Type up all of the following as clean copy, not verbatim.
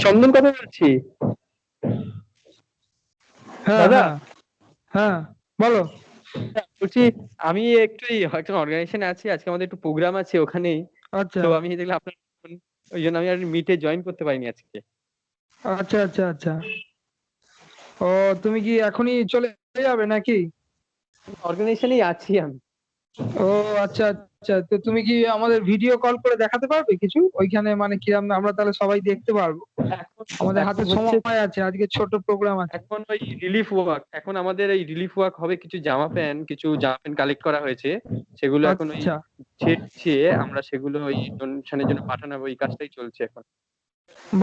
চন্দন কথা বলছি। হ্যাঁ দাদা হ্যাঁ হ্যাঁ, বলো। বলছি, আমি একটু একটা অর্গানাইজেশনে আছি, আজকে আমাদের একটু প্রোগ্রাম আছে ওখানেই। আচ্ছা তো আমি দেখলাম আপনার phone, ওই জন্য আমি আর মিটে জয়েন করতে পারিনি আজকে। আচ্ছা আচ্ছা আচ্ছা। ও, তুমি কি এখনই চলে যাবে নাকি? অর্গানাইজেশনেই আছি আমি। ও আচ্ছা আচ্ছা, তো তুমি কি আমাদের ভিডিও কল করে দেখাতে পারবে কিছু ওইখানে, মানে কিরম, আমরা তাহলে সবাই দেখতে পারবো। এখন আমাদের হাতে এখন হচ্ছে, সময় আছে, আজকে ছোট প্রোগ্রাম আছে। এখন ওই রিলিফ ওয়ার্ক, এখন আমাদের এই রিলিফ ওয়ার্ক হবে, কিছু জামা প্যান্ট কালেক্ট করা হয়েছে, সেগুলো এখন ওই আচ্ছা, ছেড়ছে, আমরা সেগুলো ওই ডোনেশনের জন্য পাঠানো হবে, ওই কাজটাই চলছে এখন।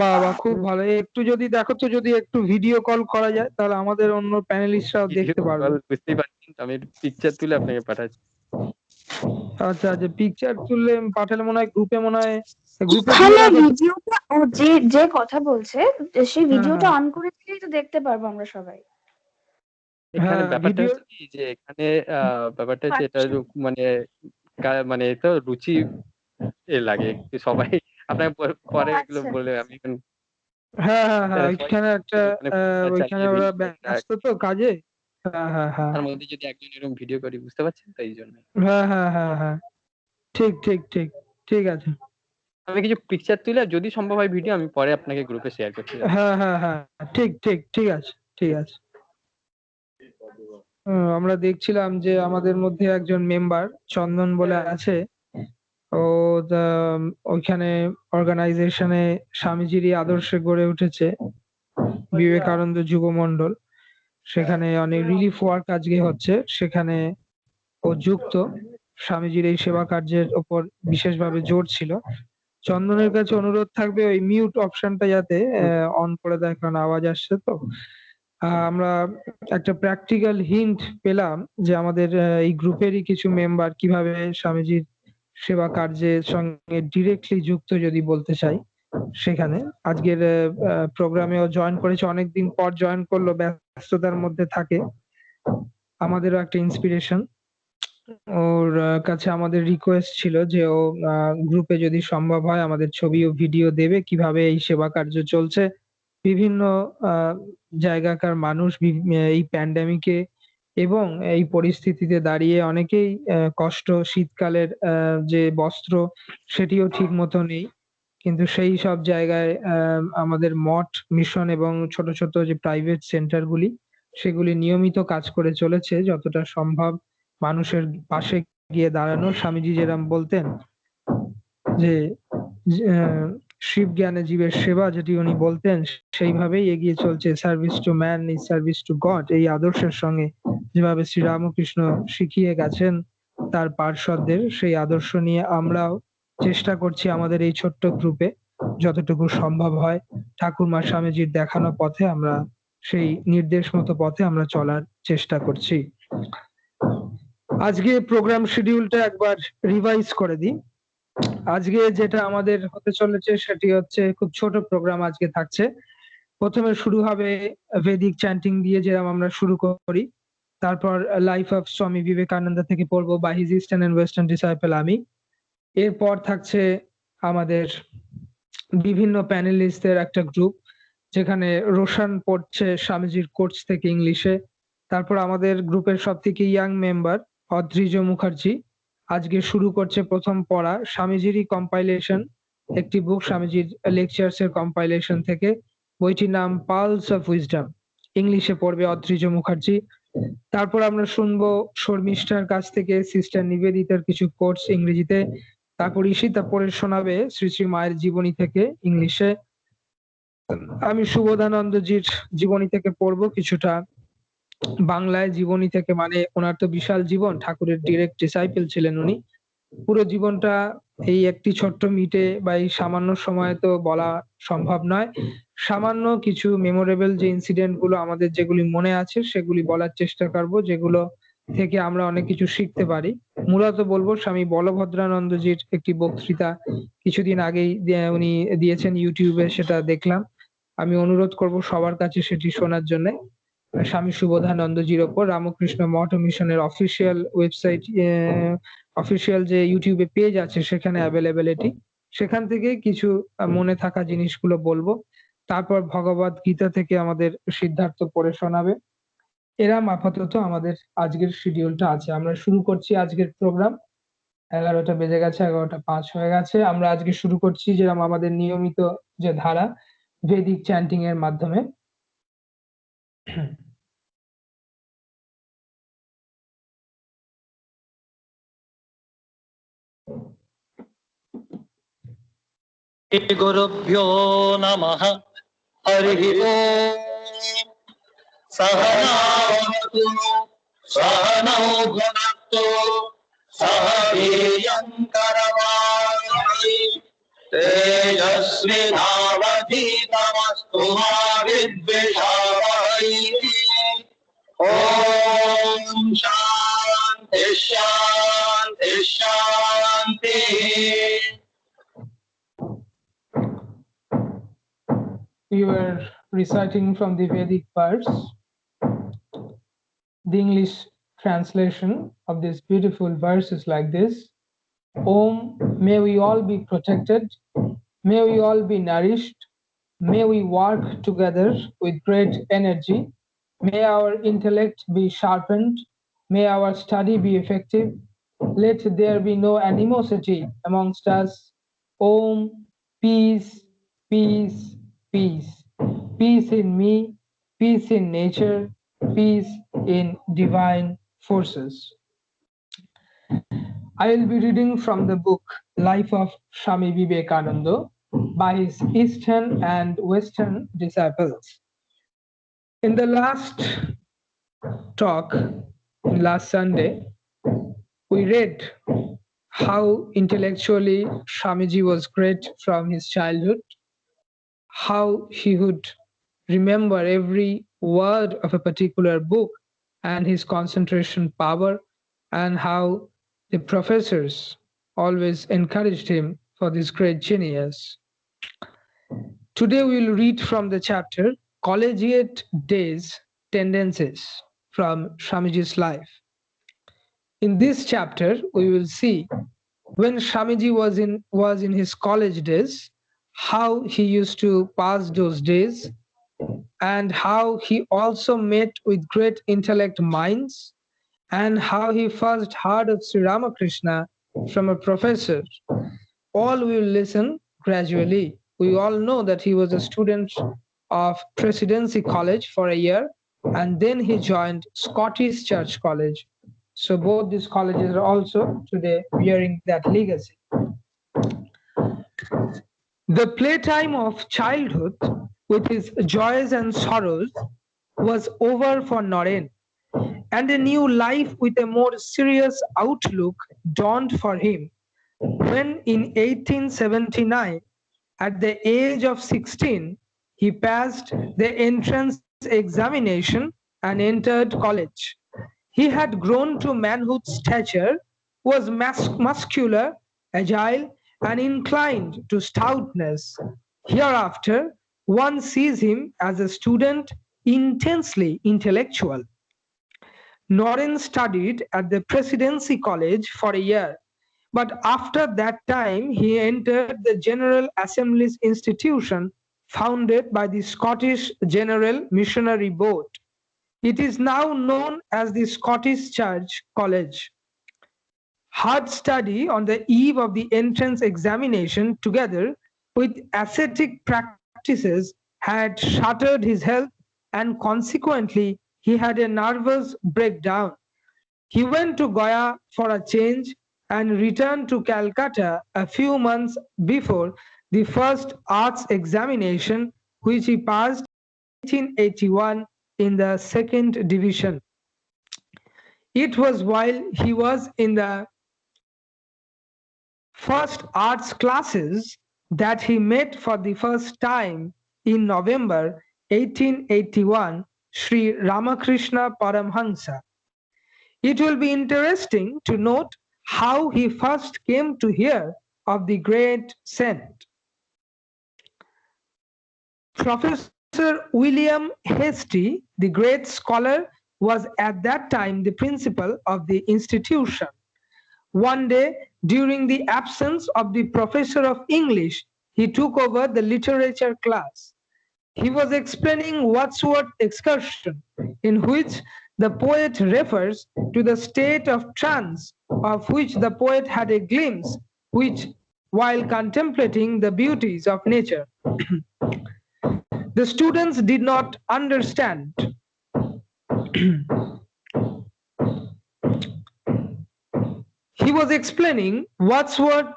বাহ বাহ, খুব ভালো। একটু যদি দেখো তো, যদি একটু ভিডিও কল করা যায় তাহলে আমাদের অন্য প্যানেলিস্টরাও ভিডিও দেখতে পারবে। কল বুঝতেই পারছেন তো, আমি পিকচার তুলে আপনাকে পাঠাচ্ছি। আচ্ছা আচ্ছা, পিকচার তুললে পাঠালে মনে হয় গ্রুপে, মনে হয় গ্রুপে দিয়ে এখানে রাখো তো। ভিডিওটা, যে যে কথা বলছে সেই হ্যাঁ ভিডিওটা হ্যাঁ অন করে দিলেই তো দেখতে পারবো আমরা সবাই। এখানে হ্যাঁ, ব্যাপারটা ভিডিও। হচ্ছে কি, যে এখানে ব্যাপারটা হচ্ছে এটা মানে মানে তো রুচি লাগে একটু সবাই। আপনাকে ও পরে এগুলো আচ্ছা। বলে আমি এখন হ্যাঁ হ্যাঁ হ্যাঁ, সবাই ওইখানে একটা ওখানে ফোনটা ওইখানে চালিয়ে ওরা ভিডিও, ব্যস্ত তো কাজে। হ্যাঁ হ্যাঁ হ্যাঁ তার মধ্যে যদি একজন এরকম ভিডিও করি, বুঝতে পারছেন তো, এই জন্য হ্যাঁ হ্যাঁ হ্যাঁ হ্যাঁ, ঠিক ঠিক ঠিক, ঠিক আছে। আমি কিছু পিকচার তুলে, যদি সম্ভব হয় ভিডিও, আমি পরে আপনাকে গ্রুপে শেয়ার করতে যাবো। হ্যাঁ হ্যাঁ হ্যাঁ, ঠিক ঠিক, ঠিক আছে, ঠিক আছে। আমরা দেখছিলাম যে আমাদের মধ্যে একজন মেম্বার চন্দন বলে আছে। ও ওইখানে অর্গানাইজেশনে স্বামীজিরই আদর্শে গড়ে উঠেছে বিবেকানন্দ যুব মণ্ডল। সেখানে অনেক রিলিফ ওয়ার্ক আজকে হচ্ছে, সেখানে ও যুক্ত। স্বামীজির এই সেবা কার্যের ওপর বিশেষভাবে জোর ছিল। চন্দনের কাছে অনুরোধ থাকবে ওই মিউট অপশনটা যাতে অন করে দেয়, কারণ আওয়াজ আসছে তো। আমরা একটা প্র্যাকটিক্যাল হিন্ট পেলাম যে আমাদের এই গ্রুপেরই কিছু মেম্বার কিভাবে স্বামীজির সেবা কার্যের সঙ্গে ডিরেক্টলি যুক্ত, যদি বলতে চাই। সেখানে আজকের প্রোগ্রামেও জয়েন করেছে, অনেকদিন পর জয়েন করলো, ব্যস্ততার মধ্যে থাকে। আমাদেরও একটা ইন্সপিরেশন। ওর কাছে আমাদের রিকোয়েস্ট ছিল যে ও গ্রুপে যদি সম্ভব হয় আমাদের ছবি ও ভিডিও দেবে, কিভাবে এই সেবা কার্য চলছে। বিভিন্ন আহ, জায়গাকার মানুষ এই প্যান্ডেমিকে এবং এই পরিস্থিতিতে দাঁড়িয়ে অনেকেই কষ্ট, শীতকালের যে বস্ত্র সেটিও ঠিক মতো নেই। কিন্তু সেই সব জায়গায় আমাদের মঠ, মিশন এবং ছোট ছোট যে প্রাইভেট সেন্টার গুলি, সেগুলি নিয়মিত কাজ করে চলেছে যতটা সম্ভব মানুষের পাশে গিয়ে দাঁড়ানো। স্বামীজি যেরকম বলতেন যে আহ, শিব জ্ঞানে জীবের সেবা, যেটি উনি বলতেন, সেইভাবেই এগিয়ে চলছে। Service to man is service to god, এই আদর্শের সঙ্গে যেভাবে শ্রী রামকৃষ্ণ শিখিয়ে গেছেন তার পার্ষদদের, সেই আদর্শ নিয়ে আমরাও চেষ্টা করছি আমাদের এই ছোট্ট গ্রুপে যতটুকু সম্ভব হয় ঠাকুরমা স্বামীজির দেখানো পথে, আমরা সেই নির্দেশ মতো পথে আমরা চলার চেষ্টা করছি। আজকে প্রোগ্রাম শিডিউলটা একবার রিভাইজ করে দিই। আজকে যেটা আমাদের হতে চলেছে সেটি হচ্ছে খুব ছোট প্রোগ্রাম আজকে থাকছে। প্রথমে শুরু হবে ভেদিক চ্যান্টিং দিয়ে, যেরকম আমরা শুরু করি। তারপর লাইফ অফ স্বামী বিবেকানন্দ থেকে পড়বো, by his eastern and western disciple আমি। এরপর থাকছে আমাদের বিভিন্ন প্যানেলিস্টদের একটা গ্রুপ, যেখানে রোশান পড়ছে স্বামীজির কোর্স থেকে ইংলিশে। তারপর আমাদের গ্রুপের সব থেকে ইয়াং মেম্বার অদ্রিজ মুখার্জি আজকে শুরু করছে প্রথম পড়া স্বামীজিরই কম্পাইলেশন, একটি বুক স্বামীজির লেকচার্স এর কম্পাইলেশন থেকে। বইটির নাম পালস অফ উইজডম, ইংলিশে পড়বে অদ্রিজ মুখার্জি। তারপর আমরা শুনবো শর্মিষ্ঠার কাছ থেকে সিস্টার নিবেদিতার কিছু কোর্স ইংরেজিতে। তারপর ঈশিতা পড়ে শোনাবে শ্রী শ্রী মায়ের জীবনী থেকে ইংলিশে। আমি শুভদানন্দজির জীবনী থেকে পড়বো কিছুটা বাংলায়, জীবনী থেকে, মানে ওনার তো বিশাল জীবন, ঠাকুরের ডিরেক্ট ডিসাইপল ছিলেন উনি। পুরো জীবনটা এই একটি ছোট্ট মিটে বা এই সামান্য সময়ে তো বলা সম্ভব নয়। সামান্য কিছু মেমোরেবল যে ইনসিডেন্ট গুলো আমাদের যেগুলি মনে আছে সেগুলি বলার চেষ্টা করব, যেগুলো থেকে আমরা অনেক কিছু শিখতে পারি। মূলত বলবো স্বামী বলভদ্রানন্দজির একটি বক্তৃতা কিছুদিন আগেই উনি দিয়েছেন ইউটিউবে, সেটা দেখলাম। আমি অনুরোধ করব সবার কাছে সেটি শোনার জন্য। স্বামী শুভধানন্দজির ওপর রামকৃষ্ণ মঠ ও মিশনের অফিসিয়াল ওয়েবসাইট, অফিসিয়াল যে ইউটিউবে পেজ আছে সেখানে অ্যাভেলেবেল এটি। সেখান থেকে কিছু মনে থাকা জিনিসগুলো বলবো, তারপর ভগবদ গীতা থেকে আমাদের সিদ্ধার্থ পড়ে শোনাবে। এরম আপাতত আমাদের আজকের শিডিউলটা আছে। আমরা শুরু করছি আজকের প্রোগ্রাম। 11টা বেজে গেছে, 11টা 5 হয়ে গেছে। আমরা আজকে শুরু করছি যেরকম আমাদের নিয়মিত যে ধারা, ভেদিক চ্যান্টিং এর মাধ্যমে। गुरुभ्यो नमः। हरि ओम। सहना भवतु सहनौ भुनक्तु सह वीर्यं करवावहै तेजस्विनावधीतमस्तु मा विद्विषावहै। ओम शांति शांति शांति। We were reciting from the Vedic verse. The English translation of this beautiful verse is like this: Om, may we all be protected, may we all be nourished, may we work together with great energy, may our intellect be sharpened, may our study be effective, let there be no animosity amongst us. Om, peace, peace, peace. Peace in me, peace in nature, peace in divine forces. I will be reading from the book Life of Swami Vivekananda by his Eastern and Western disciples. In the last talk, last Sunday, we read how intellectually Swamiji was great from his childhood, how he would remember every word of a particular book and his concentration power, and how the professors always encouraged him for this great genius. Today we will read from the chapter Collegiate Days Tendencies from Swamiji's life. In this chapter we will see when Swamiji was in his college days, how he used to pass those days, and how he also met with great intellect minds, and how he first heard of Sri Ramakrishna from a professor. All we will listen gradually. We all know that he was a student of Presidency College for a year, and then he joined Scottish Church College. So both these colleges are also today bearing that legacy. The playtime of childhood, with its joys and sorrows, was over for Naren, and a new life with a more serious outlook dawned for him when in 1879, at the age of 16, he passed the entrance examination and entered college. He had grown to manhood stature, was muscular, agile, and inclined to stoutness. Hereafter, one sees him as a student intensely intellectual. Naren studied at the Presidency College for a year, but after that time he entered the General Assembly's institution founded by the Scottish General Missionary Board. It is now known as the Scottish Church College. Hard study on the eve of the entrance examination, together with ascetic practices, had shattered his health, and consequently he had a nervous breakdown. He went to Goa for a change and returned to Calcutta a few months before the first arts examination, which he passed in 1881 in the second division. It was while he was in the first arts classes that he met for the first time in November 1881 Sri Ramakrishna Paramhansa. It will be interesting to note how he first came to hear of the great saint. Professor William Hastie, the great scholar, was at that time the principal of the institution. One day, during the absence of the professor of English, he took over the literature class. He was explaining Wordsworth's excursion, in which the poet refers to the state of trance of which the poet had a glimpse, which, while contemplating the beauties of nature, the students did not understand. He was explaining Wordsworth's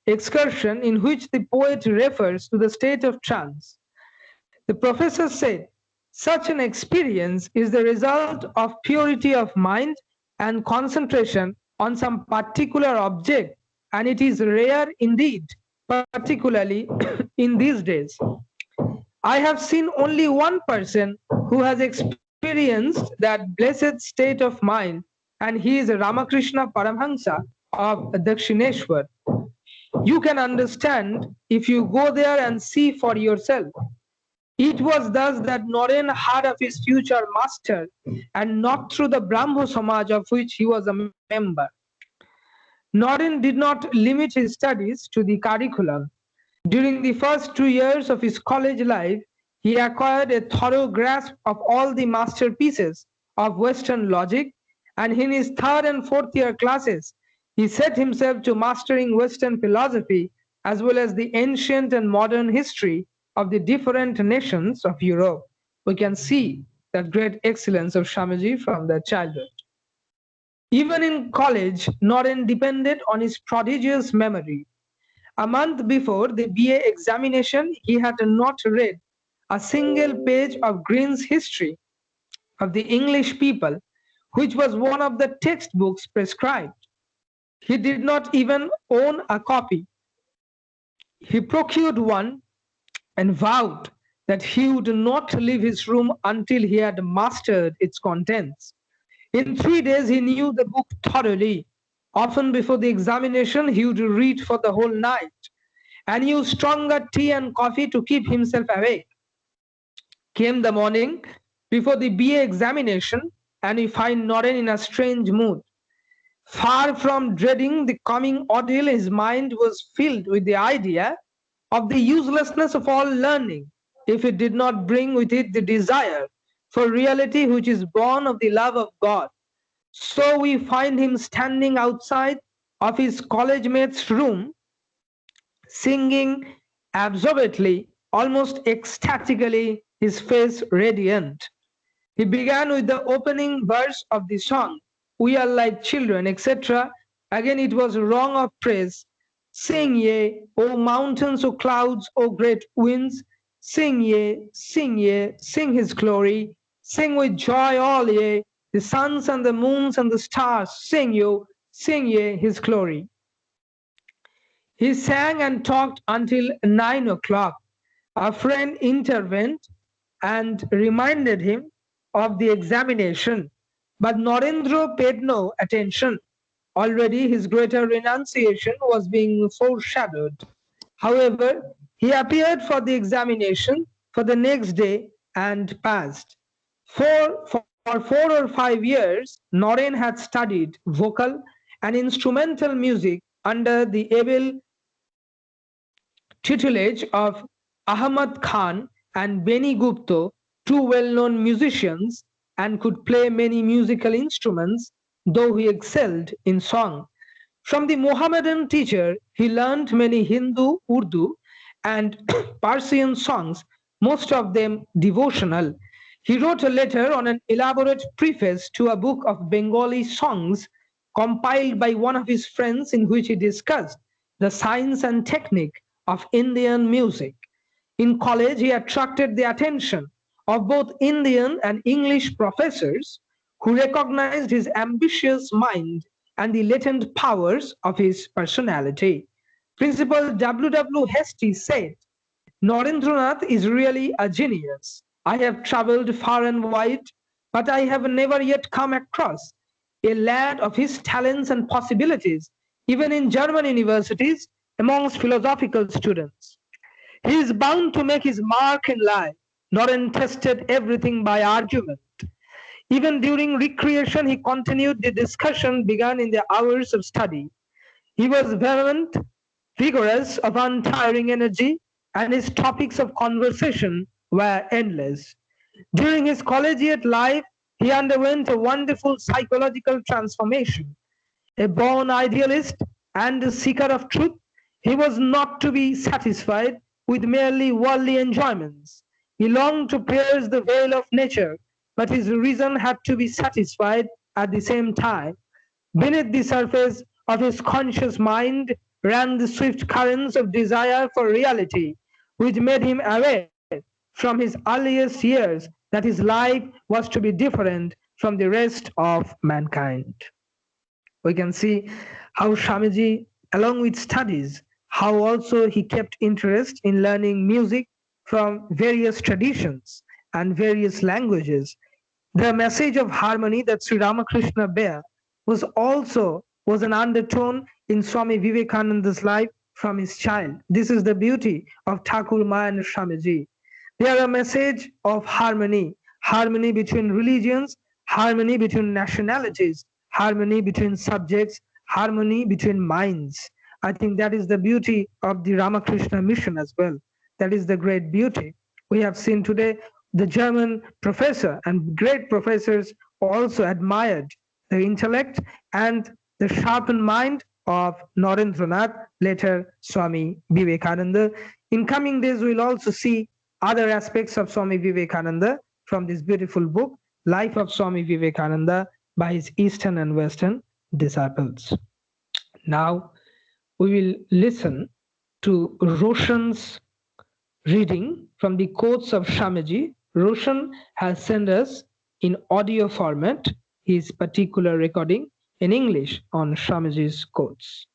excursion, in which the poet refers to the state of trance. The professor said, such an experience is the result of purity of mind and concentration on some particular object, and it is rare indeed, particularly in these days. I have seen only one person who has experienced that blessed state of mind, and he is Ramakrishna Paramhansa of Dakshineshwar. You can understand if you go there and see for yourself. It was thus that Naren heard of his future master, and not through the Brahmo Samaj of which he was a member. Naren did not limit his studies to the curriculum. During the first 2 years of his college life, he acquired a thorough grasp of all the masterpieces of Western logic, and in his 3rd and 4th year classes, he set himself to mastering Western philosophy as well as the ancient and modern history of the different nations of Europe. We can see that great excellence of Swamiji from their childhood. Even in college, Naren depended on his prodigious memory. A month before the BA examination, he had not read a single page of Green's History of the English People, which was one of the textbooks prescribed. He did not even own a copy. He procured one and vowed that he would not leave his room until he had mastered its contents. In 3 days, he knew the book thoroughly. Often before the examination, he would read for the whole night and use stronger tea and coffee to keep himself awake. Came the morning before the BA examination, and we find Naren in a strange mood. Far from dreading the coming ordeal, his mind was filled with the idea of the uselessness of all learning if it did not bring with it the desire for reality which is born of the love of God. So we find him standing outside of his college mate's room, singing absorbedly, almost ecstatically, his face radiant. He began with the opening verse of the song, "We are like children," etc. Again it was wrong of praise. Sing ye, O mountains, O clouds, O great winds, sing ye, sing his glory, sing with joy all ye, the suns and the moons and the stars, sing ye his glory. He sang and talked until 9 o'clock. A friend intervened and reminded him of the examination, but Narendra paid no attention. Already his greater renunciation was being foreshadowed. However, he appeared for the examination for the next day and passed. For 4 or 5 years, Naren had studied vocal and instrumental music under the able tutelage of Ahmad Khan and Beni Gupta, 2 well-known musicians, and could play many musical instruments, though he excelled in song. From the Mohammedan teacher, he learned many Hindu, Urdu, and Persian songs, most of them devotional. He wrote a letter on an elaborate preface to a book of Bengali songs compiled by one of his friends, in which he discussed the science and technique of Indian music. In college, he attracted the attention of both Indian and English professors, who recognized his ambitious mind and the latent powers of his personality. Principal W. Hesty said, "Narendranath is really a genius. I have traveled far and wide, but I have never yet come across a lad of his talents and possibilities, even in German universities, amongst philosophical students. He is bound to make his mark in life." Naren tested everything by argument. Even during recreation, he continued the discussion begun in the hours of study. He was vehement, vigorous, of untiring energy, and his topics of conversation were endless. During his collegiate life, he underwent a wonderful psychological transformation. A born idealist and a seeker of truth, he was not to be satisfied with merely worldly enjoyments. He longed to pierce the veil of nature, but his reason had to be satisfied at the same time. Beneath the surface of his conscious mind ran the swift currents of desire for reality, which made him aware from his earliest years that his life was to be different from the rest of mankind. We can see how Swamiji, along with studies, how also he kept interest in learning music from various traditions and various languages. The message of harmony that Sri Ramakrishna bear was an undertone in Swami Vivekananda's life from his child. This is the beauty of Thakur Maya and Swamiji. They are a message of harmony, harmony between religions, harmony between nationalities, harmony between subjects, harmony between minds. I think that is the beauty of the Ramakrishna mission as well. That is the great beauty. We have seen today the German professor and great professors also admired the intellect and the sharpened mind of Narendranath, later Swami Vivekananda. In coming days, we'll also see other aspects of Swami Vivekananda from this beautiful book, Life of Swami Vivekananda, by his Eastern and Western disciples. Now we will listen to Roshan's reading from the quotes of Swamiji. Roshan has sent us in audio format his particular recording in English on Swamiji's quotes.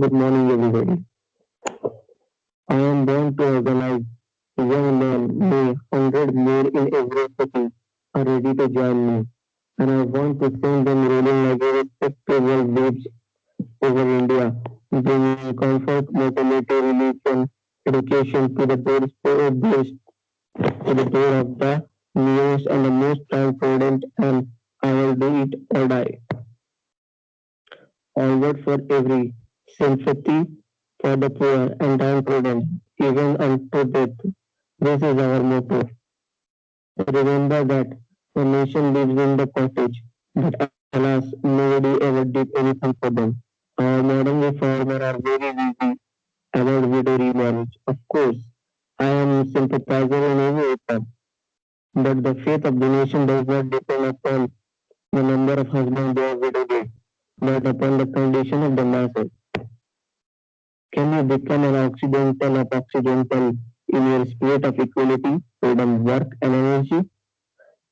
Good morning, everybody. I am born to organize. Young men, may 100 more in every city are ready to join me, and I want to send them rolling like a respectable waves over India, bringing comfort, mortality, religion, education to the door of the newest and the most confident, and I will do it or die. Onward for every sympathy for the poor and downtrodden, even unto death. This is our motto. Remember that the nation lives in the cottage, but alas, nobody ever did anything for them. Our modern reformers are very busy about widow remarriage. Of course, I am sympathizer in any way, but the faith of the nation does not depend upon the number of husbands they are widowed, but upon the condition of the masses. Can you become an occidental in your spirit of equality, freedom, work, and energy?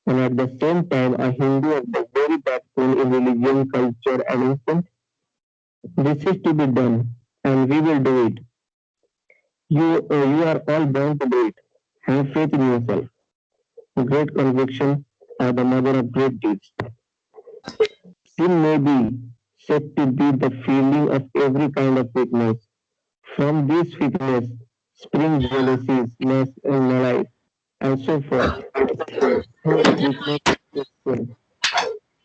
And at the same time, a Hindu of the very backbone in religion, culture, and instinct? This is to be done, and we will do it. You are all born to do it. Have faith in yourself. Great conviction are the mother of great deeds. Sin may be said to be the feeling of every kind of weakness. From this weakness spring jealousies, lust, and malice, and so forth. Whose weakness is sin.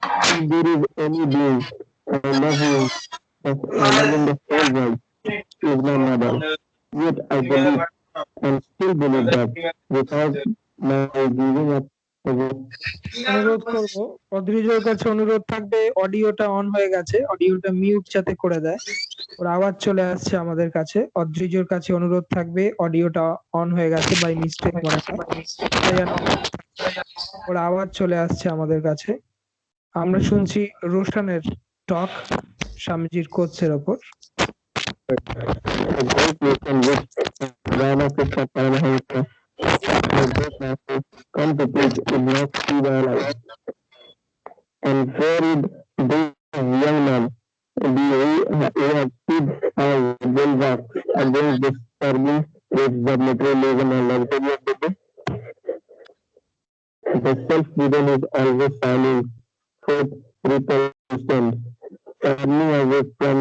If there is any being I love you, as I love in the whole world, is my mother. Yet I believe and still believe that without my giving up the work, অনুরোধ করব, অদ্রিজর কাছে অনুরোধ থাকবে, অডিওটা on হয়ে গেছে, অডিওটা mute যাতে করে দেয়। ওর আওয়াজ চলে আসছে আমাদের কাছে। অদ্রিজর কাছে অনুরোধ থাকবে, অডিওটা অন হয়ে গেছে বাই মিস্টেক মনে হয়, ওর আওয়াজ চলে আসছে আমাদের কাছে। আমরা শুনছি রোশনের টক স্বামীজির কোটসের ওপর। a great lesson which Ramakrishna Paramahansa, the great master, come to teach is not see by life. And where is this young man who have stood as bulwark against the stormy waves of materialism and luxury of the day? The self-given is always shining forth represent, turning away from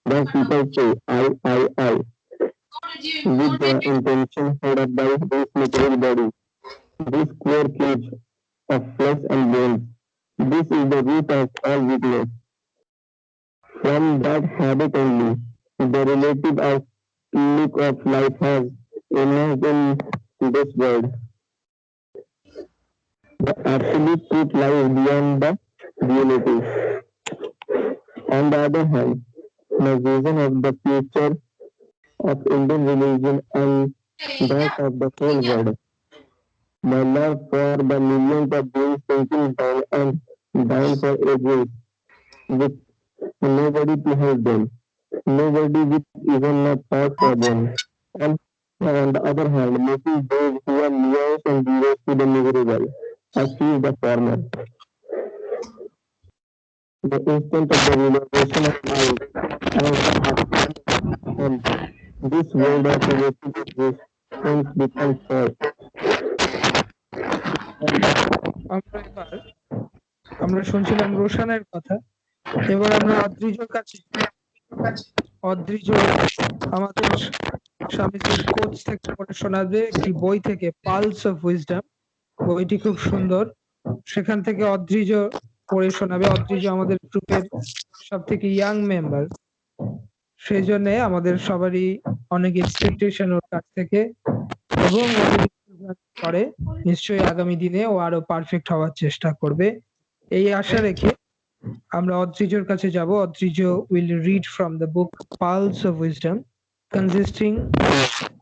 when people say I. with the intention held up by this material body, this square cage of flesh and bones. This is the root of all weakness. From that habit only, the relative outlook of life has emerged in this world. The absolute truth lies beyond the reality. On the other hand, my vision of the future of Indian religion and that of the whole world, my love for the millions of beings sinking down and down for ages, with nobody to help them, nobody with even a thought for them, and on the other hand, making those who are nearest and dearest to the miserable achieve the former. The instant of the realization of mind as the and this world of relative existence becomes false. আমরা শুনছিলাম রোশনের কথা। এবার আমরা অদ্রিজর কাছে, অদ্রিজ আমাদের স্বামীজির coach থেকে পড়ে শোনাবে একটি বই থেকে, পালস অফ উইজডম। বইটি খুব সুন্দর, সেখান থেকে অদ্রিজ পড়ে শোনাবে। অদ্রিজ আমাদের গ্রুপের সব থেকে ইয়াং মেম্বার, সেই জন্য আমাদের সবারই অনেক এক্সপেকটেশন ওর কাছ থেকে, এবং করে নিশ্চয়ই আগামী দিনে ও আরো পারফেক্ট হওয়ার চেষ্টা করবে, এই আশা রেখে আমরা অদ্রিজর কাছে যাব। Adrij will read from the book Pulse of Wisdom, consisting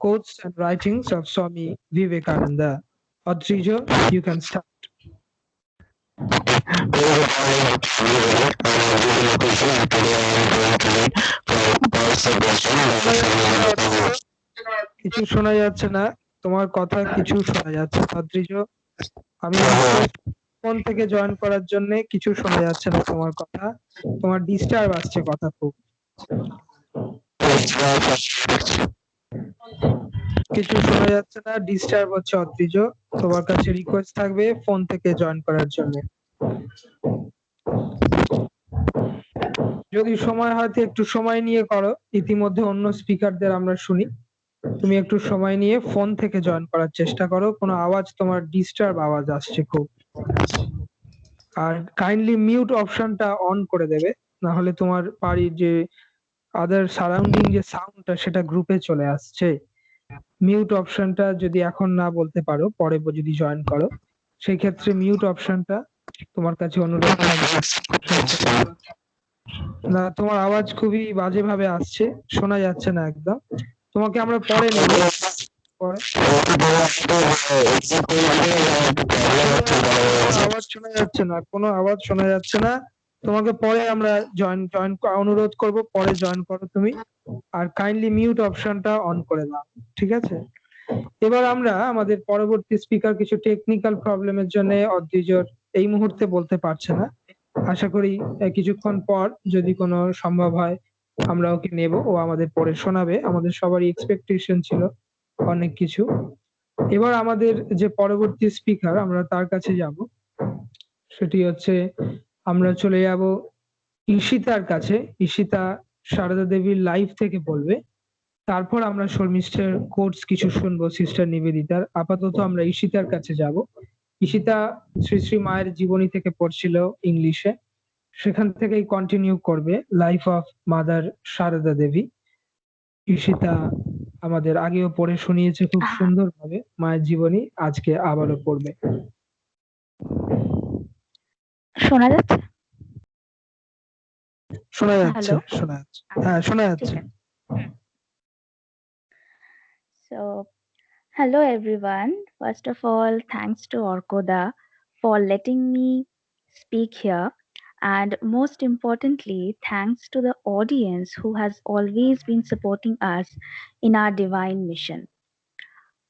quotes and writings of Swami Vivekananda. Adrija, you can start. কিছু শোনা যাচ্ছে না, তোমার কথা কিছু শোনা যাচ্ছে না অদ্রিজ। আমি ফোন থেকে জয়েন করার জন্য, কিছু শোনা যাচ্ছে না তোমার কথা, তোমার ডিস্টার্ব আসছে কথা খুব, কিছু শোনা যাচ্ছে না, ডিস্টার্ব হচ্ছে অদ্রিজ। তোমার কাছে রিকোয়েস্ট থাকবে ফোন থেকে জয়েন করার জন্য। যদি সময় হয় তো একটু সময় নিয়ে করো, ইতিমধ্যে অন্য স্পিকারদের আমরা শুনি। তুমি একটু সময় নিয়ে ফোন থেকে জয়েন করার চেষ্টা করো, কোনো আওয়াজ, তোমার ডিস্টার্ব আওয়াজ আসছে খুব। আর কাইন্ডলি মিউট অপশনটা অন করে দেবে, না হলে তোমার বাড়ির যে আদার সারাউন্ডিং যে সাউন্ডটা সেটা গ্রুপে চলে আসছে। মিউট অপশনটা যদি এখন না বলতে পারো, পরে যদি জয়েন করো, সেই ক্ষেত্রে মিউট অপশনটা তোমার কাছে অনুরোধ থাকবে। না, তোমার আওয়াজ খুবই বাজে ভাবে আসছে, শোনা যাচ্ছে না একদম। তোমাকে আমরা পরে নেব, আওয়াজ শোনা যাচ্ছে না, কোনো আওয়াজ শোনা যাচ্ছে না। তোমাকে পরে আমরা জয়েন অনুরোধ করব, পরে জয়েন করো তুমি, আর কাইন্ডলি মিউট অপশনটা অন করে দাও, ঠিক আছে? এবার আমরা আমাদের পরবর্তী স্পিকার কিছু টেকনিক্যাল প্রবলেমের জন্য অদ্রিজর এই মুহূর্তে বলতে পারছে না। আশা করি কিছুক্ষণ পর যদি কোনো সম্ভব হয় আমরা ওকে নেব, ও আমাদের পড়ে শোনাবে। আমাদের সবারই এক্সপেকটেশন ছিল অনেক কিছু। এবার আমাদের যে পরবর্তী স্পিকার, আমরা তার কাছে যাব, সেটি হচ্ছে, আমরা চলে যাব ঈশিতার কাছে। ঈশিতা সারদা দেবীর লাইভ থেকে বলবে, তারপর আমরা শর্মিষ্ঠার কোর্স কিছু শুনবো সিস্টার নিবেদিতার। আপাতত আমরা ঈশিতার কাছে যাব। ঈশিতা শ্রী শ্রী মায়ের জীবনী থেকে পড়ছিল ইংলিশে, সেখান থেকেই কন্টিনিউ করবে life of mother Sarada Devi. Ishita আমাদের আগেও পড়ে শুনিয়েছে খুব সুন্দরভাবে মায়ের জীবনী, আজকে আবারও পড়বে। শোনা যাচ্ছে? শোনা যাচ্ছে, শোনা যাচ্ছে, হ্যাঁ শোনা যাচ্ছে। So, hello everyone. First of all, thanks to Arkoda for letting me speak here. And most importantly, thanks to the audience who has always been supporting us in our divine mission.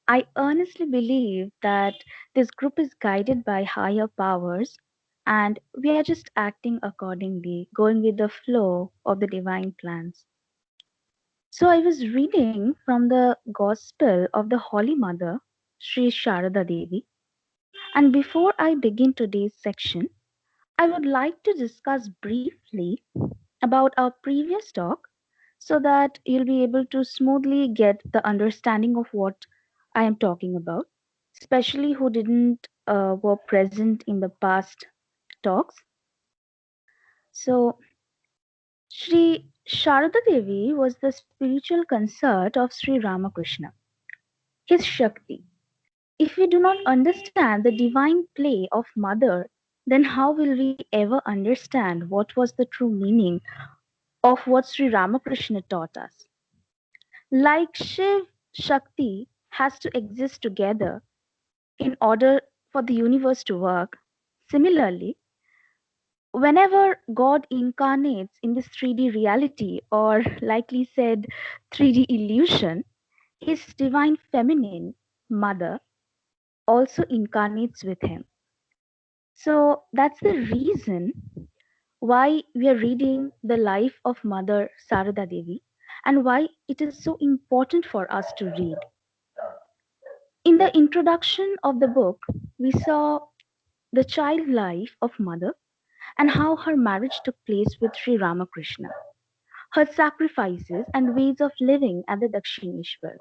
I earnestly believe that this group is guided by higher powers, and we are just acting accordingly, going with the flow of the divine plans. So I was reading from the Gospel of the Holy Mother, Sri Sarada Devi. And before I begin today's section, I would like to discuss briefly about our previous talk, so that you'll be able to smoothly get the understanding of what I am talking about, especially who didn't were present in the past talks. So, Sri Sharada Devi was the spiritual consort of Sri Ramakrishna, his Shakti. If we do not understand the divine play of Mother, then how will we ever understand what was the true meaning of what Sri Ramakrishna taught us? Like Shiv, Shakti has to exist together in order for the universe to work. Similarly, whenever God incarnates in this 3D reality, or likely said 3D illusion, his divine feminine mother also incarnates with him. So that's the reason why we are reading the life of Mother Sarada Devi and why it is so important for us to read. In the introduction of the book, we saw the child life of Mother and how her marriage took place with Sri Ramakrishna, her sacrifices and ways of living at the Dakshineshwar.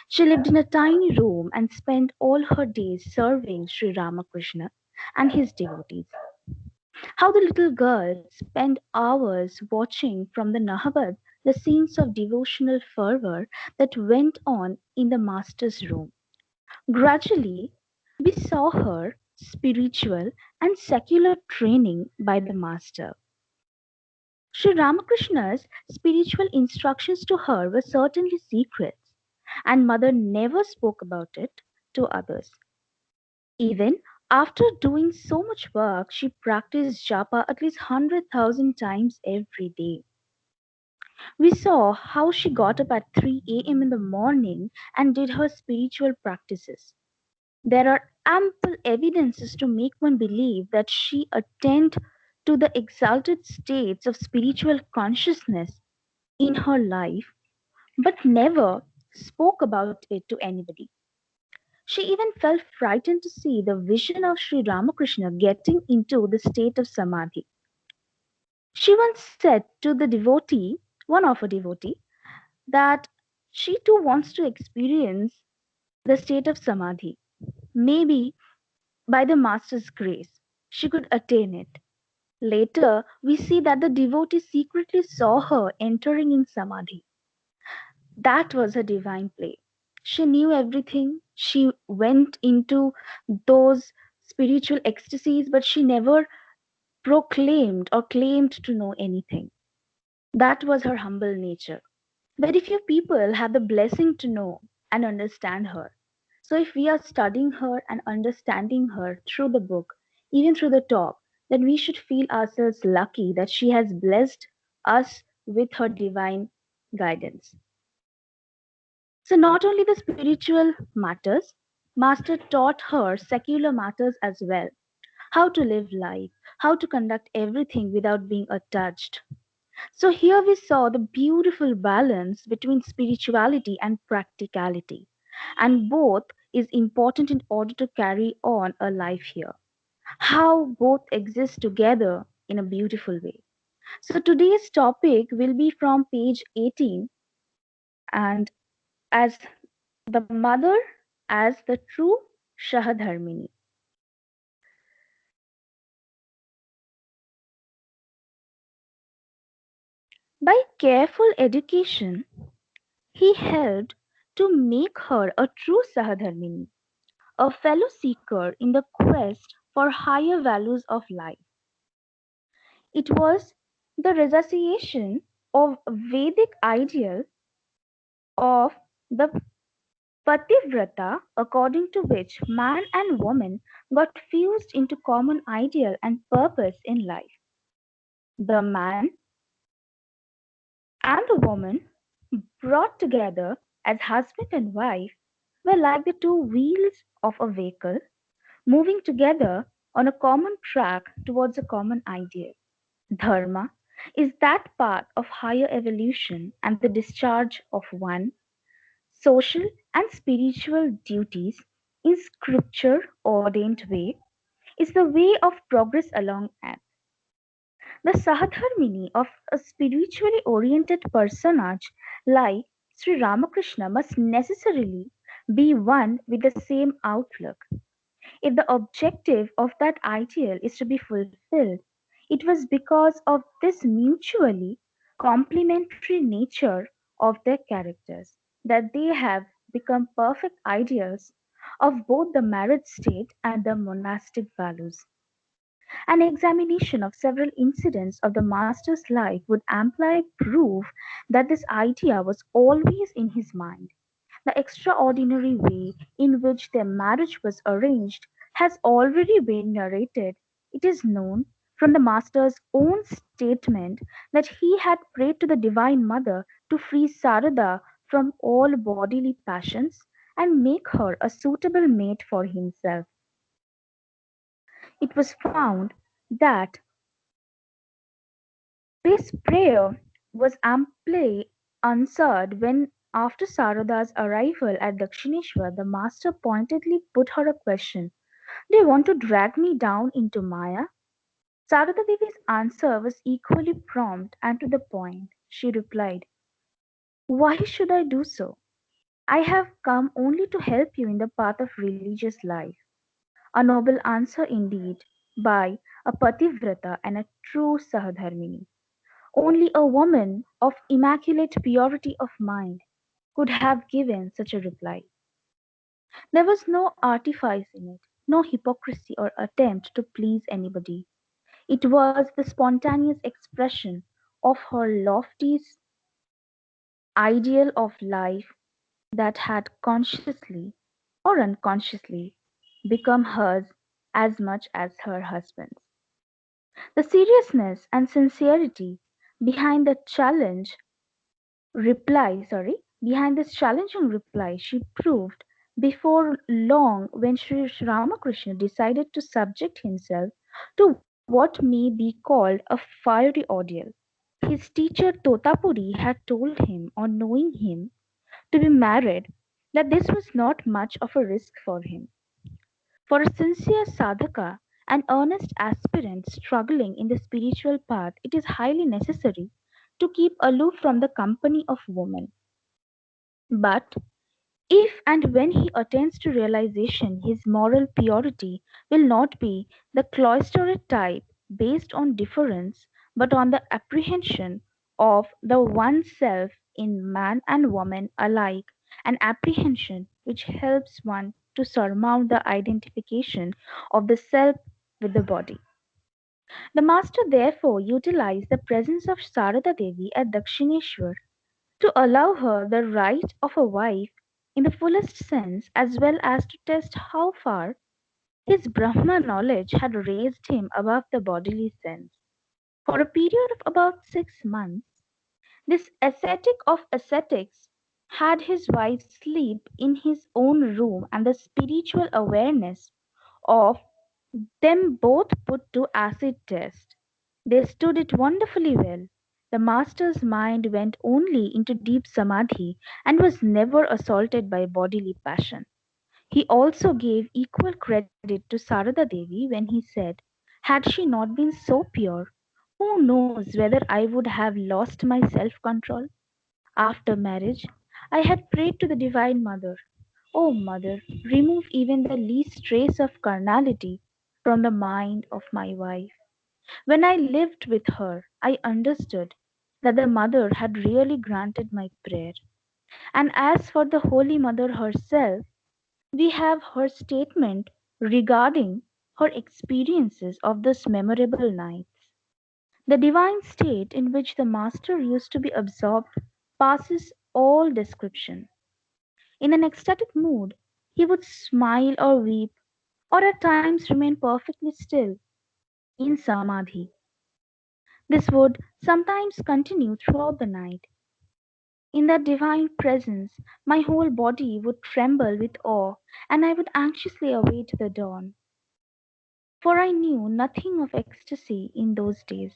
She lived in a tiny room and spent all her days serving Sri Ramakrishna and his devotees. How the little girl spent hours watching from the Nahabad the scenes of devotional fervor that went on in the master's room. Gradually, we saw her spiritual and secular training by the master. Sri Ramakrishna's spiritual instructions to her were certainly secrets, and mother never spoke about it to others. Even after doing so much work, she practiced japa at least 100,000 times every day. We saw how she got up at 3 a.m. in the morning and did her spiritual practices. There are ample evidences to make one believe that she attained to the exalted states of spiritual consciousness in her life, but never spoke about it to anybody. She even felt frightened to see the vision of Sri Ramakrishna getting into the state of samadhi. She once said to the devotee, one of her devotee, that she too wants to experience the state of samadhi. Maybe by the master's grace, she could attain it. Later, we see that the devotee secretly saw her entering in samadhi. That was her divine play. She knew everything. She went into those spiritual ecstasies, but she never proclaimed or claimed to know anything. That was her humble nature. Very few people have the blessing to know and understand her. So, if we are studying her and understanding her through the book, even through the talk, then we should feel ourselves lucky that she has blessed us with her divine guidance. So, not only the spiritual matters, Master taught her secular matters as well, how to live life, how to conduct everything without being attached. So, here we saw the beautiful balance between spirituality and practicality, and both is important in order to carry on a life here. How both exist together in a beautiful way. So, today's topic will be from page 18, and as the mother as the true Shahadharmini. By careful education, he helped to make her a true Sahadharmini, a fellow seeker in the quest for higher values of life. It was the renunciation of Vedic ideal of the Pativrata, according to which man and woman got fused into common ideal and purpose in life. The man and the woman, brought together as husband and wife, were like the two wheels of a vehicle moving together on a common track towards a common ideal. Dharma is that path of higher evolution, and the discharge of one social and spiritual duties in scripture ordained way is the way of progress along it. The Sahadharmini of a spiritually oriented personage like Sri Ramakrishna must necessarily be one with the same outlook. If the objective of that ideal is to be fulfilled, it was because of this mutually complementary nature of their characters that they have become perfect ideals of both the married state and the monastic values. An examination of several incidents of the master's life would amply prove that this idea was always in his mind. The extraordinary way in which their marriage was arranged has already been narrated. It is known from the Master's own statement that he had prayed to the Divine Mother to free Sarada from all bodily passions and make her a suitable mate for himself. It was found that this prayer was amply answered when, after Sarada's arrival at Dakshineshwar, the master pointedly put her a question: "Do you want to drag me down into Maya?" Sarada Devi's answer was equally prompt and to the point. She replied, "Why should I do so? I have come only to help you in the path of religious life." A noble answer indeed by a Pativrata and a true Sahadharmini. Only a woman of immaculate purity of mind could have given such a reply. There was no artifice in it, no hypocrisy or attempt to please anybody. It was the spontaneous expression of her lofty ideal of life that had consciously or unconsciously become hers as much as her husband's. The seriousness and sincerity behind the behind this challenging reply she proved before long when Sri Ramakrishna decided to subject himself to what may be called a fiery ordeal. His teacher Totapuri had told him on knowing him to be married that this was not much of a risk for him. For a sincere sadhaka, an earnest aspirant struggling in the spiritual path, it is highly necessary to keep aloof from the company of women. But if and when he attains to realization, his moral purity will not be the cloistered type based on difference, but on the apprehension of the one self in man and woman alike, an apprehension which helps one to surmount the identification of the self with the body. The master therefore utilized the presence of Sarada Devi at Dakshineshwar to allow her the right of a wife in the fullest sense, as well as to test how far his Brahma knowledge had raised him above the bodily sense. For a period of about 6 months, this ascetic of ascetics had his wife sleep in his own room, and the spiritual awareness of them both put to acid test. They stood it wonderfully well. The master's mind went only into deep samadhi and was never assaulted by bodily passion. He also gave equal credit to Sarada Devi when he said, "Had she not been so pure, who knows whether I would have lost my self control? After marriage, I had prayed to the Divine Mother, 'O Mother, remove even the least trace of carnality from the mind of my wife.' When I lived with her, I understood that the Mother had really granted my prayer. And as for the Holy Mother herself, we have her statement regarding her experiences of those memorable nights. The divine state in which the Master used to be absorbed passes all description. In an ecstatic mood, he would smile or weep, or at times remain perfectly still in samadhi. This would sometimes continue throughout the night. In that divine presence, my whole body would tremble with awe, and I would anxiously await the dawn. For I knew nothing of ecstasy in those days.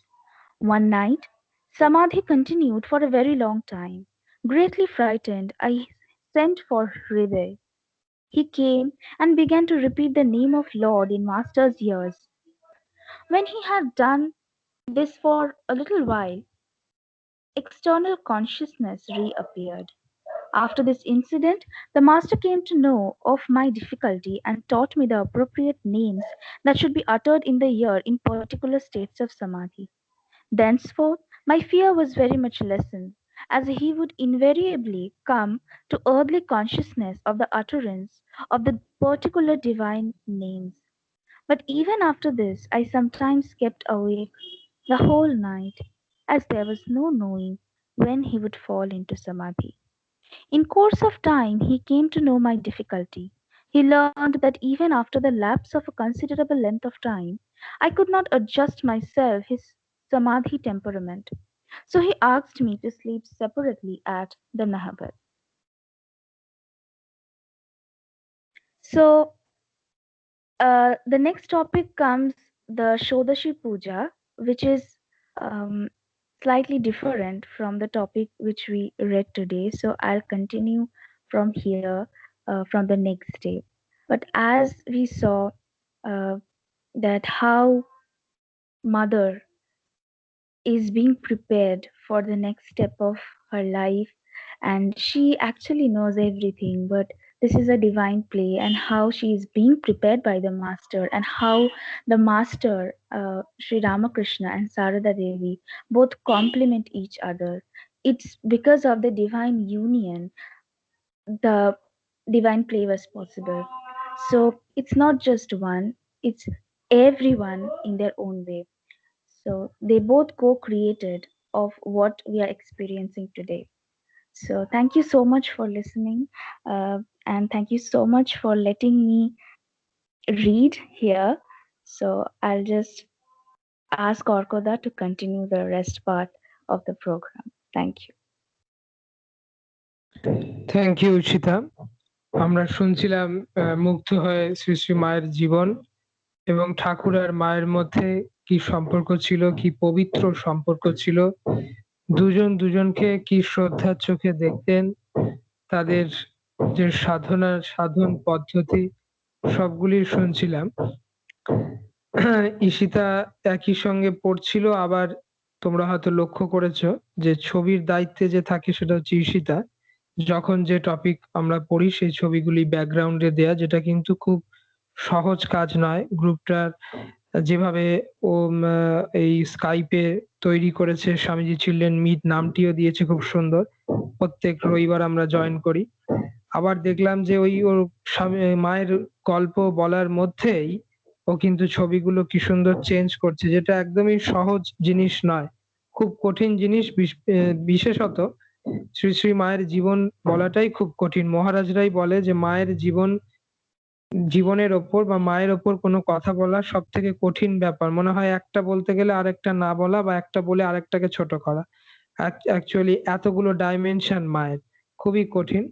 One night, samadhi continued for a very long time. Greatly frightened, I sent for Hriday. He came and began to repeat the name of Lord in Master's ears. When he had done, This for a little while, external consciousness reappeared. After this incident, the master came to know of my difficulty and taught me the appropriate names that should be uttered in the ear in particular states of samadhi. Thenceforth, my fear was very much lessened, as he would invariably come to earthly consciousness of the utterance of the particular divine names. But even after this, I sometimes kept awake the whole night, as there was no knowing when he would fall into samadhi. In course of time he came to know my difficulty. He learned that even after the lapse of a considerable length of time, I could not adjust myself his samadhi temperament. So he asked me to sleep separately at the Nahabad. So the next topic comes the Shodashi Puja, which is um, slightly different from the topic which we read today. So I'll continue from here, from the next day. But as we saw uh, that how mother is being prepared for the next step of her life, and she actually knows everything, but this is a divine play, and how she is being prepared by the master, and how the master, Sri Ramakrishna and Sarada Devi, both complement each other. It's because of the divine union the divine play was possible. So it's not just one, it's everyone in their own way. So they both co-created of what we are experiencing today. So thank you so much for listening, and thank you so much for letting me read here. So I'll just ask Orkoda to continue the rest part of the program. Thank you. Thank you Ishita. আমরা শুনছিলাম মুগ্ধ হয়ে শ্রী শ্রী মায়ের জীবন এবং ঠাকুর আর মায়ের মধ্যে কি সম্পর্ক ছিল, কি পবিত্র সম্পর্ক ছিল, দুজন দুজনকে কি শ্রদ্ধার চোখে দেখতেন, তাদের যে সাধন পদ্ধতি সবগুলি শুনছিলাম। ঈশিতা একই সঙ্গে পড়ছিল, আবার তোমরা হয়তো লক্ষ্য করেছো যে ছবির দায়িত্বে যে থাকে সেটা হচ্ছে ঈশিতা। যখন যে টপিক আমরা পড়ি সেই ছবিগুলি ব্যাকগ্রাউন্ডে দেয়া, যেটা কিন্তু খুব সহজ কাজ নয়। গ্রুপটার যেভাবে ও এই স্কাইপে তৈরি করেছে, স্বামীজি চিলড্রেন মিট নামটিও দিয়েছে খুব সুন্দর। প্রত্যেক রবিবার আমরা জয়েন করি। আবার দেখলাম যে ওর মায়ের গল্প বলার মধ্যেই ও কিন্তু ছবিগুলো কি সুন্দর চেঞ্জ করছে, যেটা একদমই সহজ জিনিস নয়, খুব কঠিন জিনিস। বিশেষত শ্রী শ্রী মায়ের জীবন বলাটাই খুব কঠিন। মহারাজরাই বলে যে মায়ের জীবনের ওপর বা মায়ের ওপর কোনো কথা বলা সব থেকে কঠিন ব্যাপার। মনে হয় একটা বলতে গেলে আরেকটা না বলা, বা একটা বলে আরেকটাকে ছোট করা। অ্যাকচুয়ালি এতগুলো ডাইমেনশন মায়ের, খুবই কঠিন।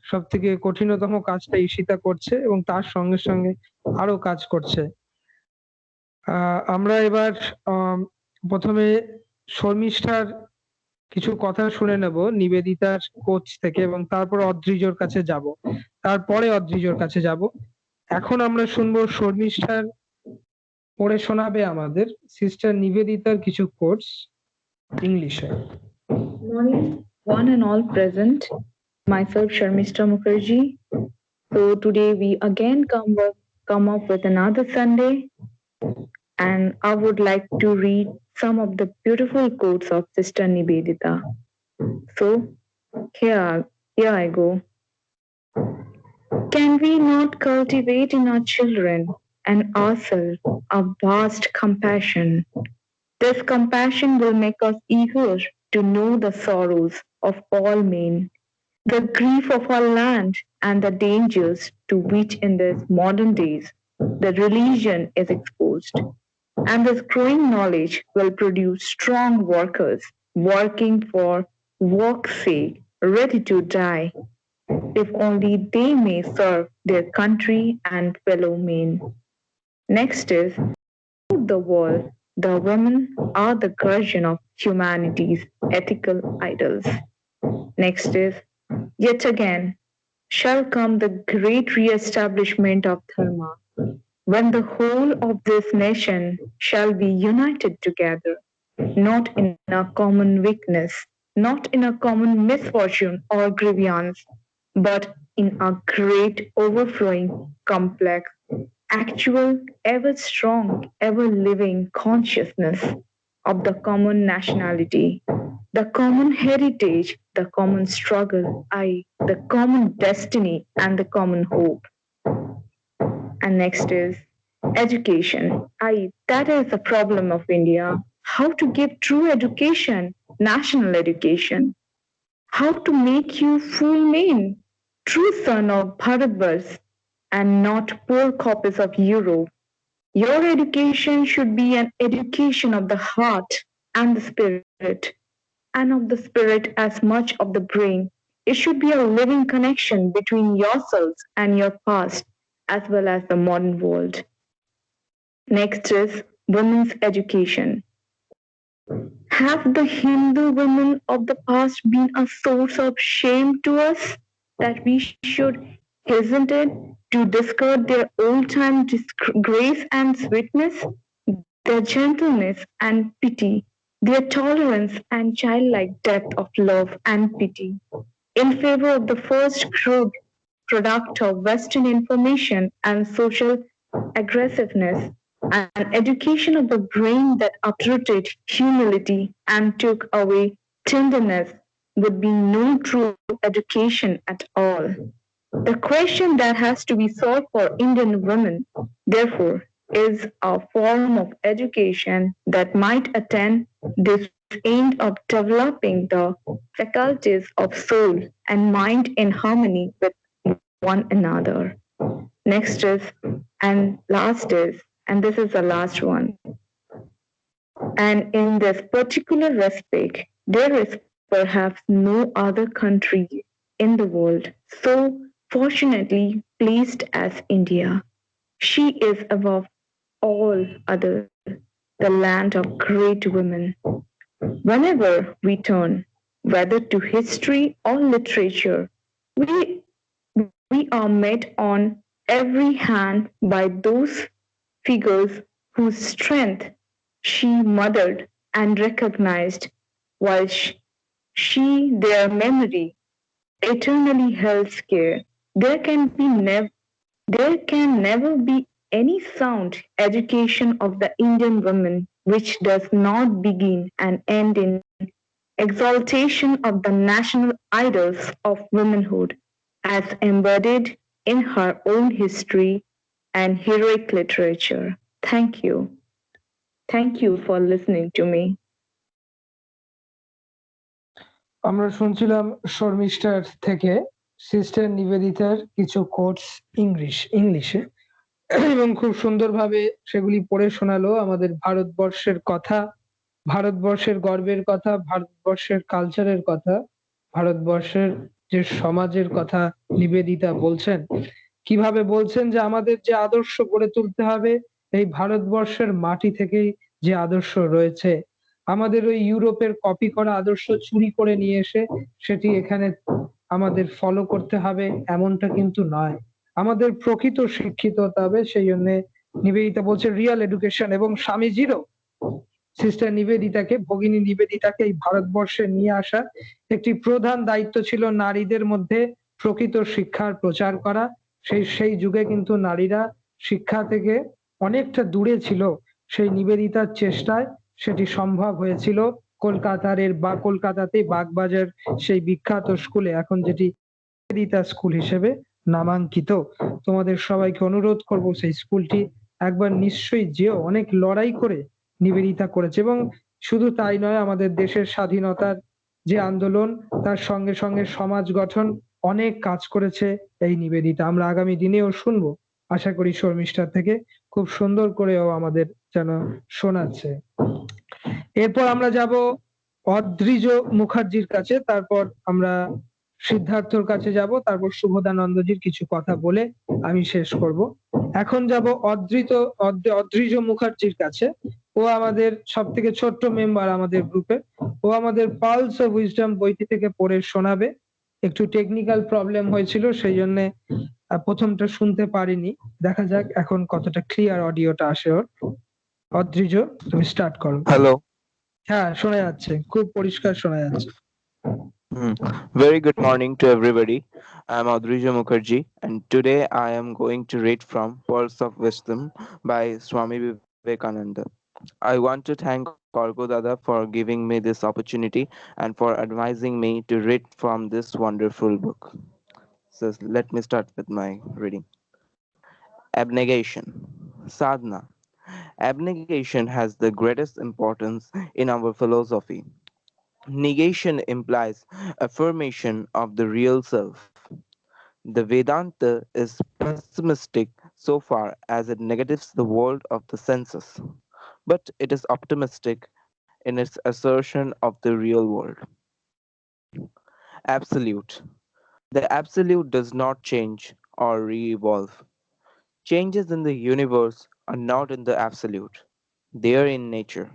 সব থেকে কঠিনতম কাজটা ঈশিতা করছে এবং তার সঙ্গে সঙ্গে আরো কাজ করছে। আমরা এবার প্রথমে শর্মিষ্ঠার কিছু কথা শুনে নেব নিবেদিতার কোচ থেকে, এবং তারপর অদ্রিজর কাছে যাব, তারপরে অদ্রিজর কাছে যাব। এখন আমরা শুনবো শর্মিষ্ঠার পড়ে শোনাবে আমাদের সিস্টার নিবেদিতার কিছু কোর্স ইংলিশে। Morning, one and all present. Myself, Sarmistha Mukherjee. So today we again come up with another Sunday, and I would like to read some of the beautiful quotes of Sister Nivedita. So here I go. Can we not cultivate in our children and ourselves a vast compassion? This compassion will make us eager to know the sorrows of all men, the grief of our land, and the dangers to which in these modern days the religion is exposed. And this growing knowledge will produce strong workers working for work's sake, ready to die, if only they may serve their country and fellow men. Next is, the world, the women are the guardian of humanity's ethical idols. Next is, yet again shall come the great re-establishment of Dharma, when the whole of this nation shall be united together not in a common weakness, not in a common misfortune or grievance, but in a great overflowing, complex, actual, ever strong, ever living consciousness of the common nationality, the common heritage, the common struggle, the common destiny, and the common hope. And next is education. That is the problem of India. How to give true education, national education. How to make you full man, true son of Bharatvarsh, and not poor copies of Europe. Your education should be an education of the heart and the spirit, and of the spirit as much of the brain. It should be a living connection between yourselves and your past, as well as the modern world. Next is women's education. Have the Hindu women of the past been a source of shame to us that we should hesitate to discard their old-time grace and sweetness, their gentleness and pity, their tolerance and childlike depth of love and pity, in favor of the first crude product of Western information and social aggressiveness, an education of the brain that uprooted humility and took away tenderness would be no true education at all. The question that has to be solved for Indian women, therefore, is a form of education that might attain this aim of developing the faculties of soul and mind in harmony with one another. Next is, and last is, and this is the last one. And in this particular respect, there is perhaps no other country in the world so fortunately placed as India. She is above all others, the land of great women. Whenever we turn, whether to history or literature, we are met on every hand by those figures whose strength she mothered and recognized, while she their memory eternally held sacred. There can never be any sound education of the Indian woman which does not begin and end in exaltation of the national idols of womanhood as embodied in her own history and heroic literature. Thank you. Thank you for listening to me. আমরা শুনছিলাম শর্মিষ্ঠার থেকে sister নিবেদিতার কিছু quotes ইংলিশে এবং খুব সুন্দরভাবে সেগুলি পড়ে শোনালো আমাদের ভারতবর্ষের কথা, ভারতবর্ষের গর্বের কথা, ভারতবর্ষের কালচারের কথা, ভারতবর্ষের যে সমাজের কথা নিবেদিতা বলছেন, কিভাবে বলছেন যে আমাদের যে আদর্শ গড়ে তুলতে হবে এই ভারতবর্ষের মাটি থেকেই যে আদর্শ রয়েছে, আমাদের ওই ইউরোপের কপি করা আদর্শ চুরি করে নিয়ে এসে সেটি এখানে আমাদের ফলো করতে হবে এমনটা কিন্তু নয়। আমাদের প্রকৃত শিক্ষিত হতে হবে। সেই জন্য নিবেদিতা বলছে রিয়েল এডুকেশন, এবং স্বামীজিরও সিস্টার নিবেদিতাকে, ভগিনী নিবেদিতাকে এই ভারতবর্ষে নিয়ে আসা একটি প্রধান দায়িত্ব ছিল নারীদের মধ্যে প্রকৃত শিক্ষার প্রচার করা। সেই যুগে কিন্তু নারীরা শিক্ষা থেকে অনেকটা দূরে ছিল। সেই নিবেদিতার চেষ্টায় সেটি সম্ভব হয়েছিল। কলকাতাতে বাগবাজার সেই বিখ্যাত স্কুলে, এখন যেটি নিবেদিতা স্কুল হিসেবে নামাঙ্কিত। তোমাদের সবাইকে অনুরোধ করব সেই স্কুলটি একবার নিশ্চয়ই যেও। অনেক লড়াই করে নিবেদিতা করেছে, এবং শুধু তাই নয়, আমাদের দেশের স্বাধীনতার যে আন্দোলন তার সঙ্গে সঙ্গে সমাজ গঠন অনেক কাজ করেছে এই নিবেদিতা। আমরা আগামী দিনেও শুনবো আশা করি শর্মিষ্ঠার থেকে, খুব সুন্দর করেও আমাদের যেন শোনাচ্ছে। এরপর আমরা যাব অদ্রিজ মুখার্জির কাছে, তারপর আমরা সিদ্ধার্থর কাছে যাব, তারপর শুভদানন্দজির কিছু কথা বলে আমি শেষ করব। এখন যাব অদ্রিজ মুখার্জির কাছে। ও আমাদের সব থেকে ছোট্ট মেম্বার আমাদের গ্রুপে। ও আমাদের পালস অফ উইজডম বইটি থেকে পড়ে শোনাবে। একটু টেকনিক্যাল প্রবলেম হয়েছিল, সেই জন্য প্রথমটা শুনতে পারিনি। দেখা যাক এখন কতটা ক্লিয়ার অডিওটা আসে ওর। অদ্রিজ, তুমি স্টার্ট করো। হ্যালো, হ্যাঁ, শোনা যাচ্ছে, খুব পরিষ্কার শোনা যাচ্ছে। Very good morning to everybody. I'm Adrija Mukherjee, and today I am going to read from Pearls of Wisdom by Swami Vivekananda. I want to thank Arka Dada for giving me this opportunity and for advising me to read from this wonderful book. So let me start with my reading. Abnegation. Sadhana. Abnegation has the greatest importance in our philosophy. Negation implies affirmation of the real self. The Vedanta is pessimistic so far as it negatives the world of the senses, but it is optimistic in its assertion of the real world. Absolute. The absolute does not change or re evolve. Changes in the universe are not in the absolute, they are in nature.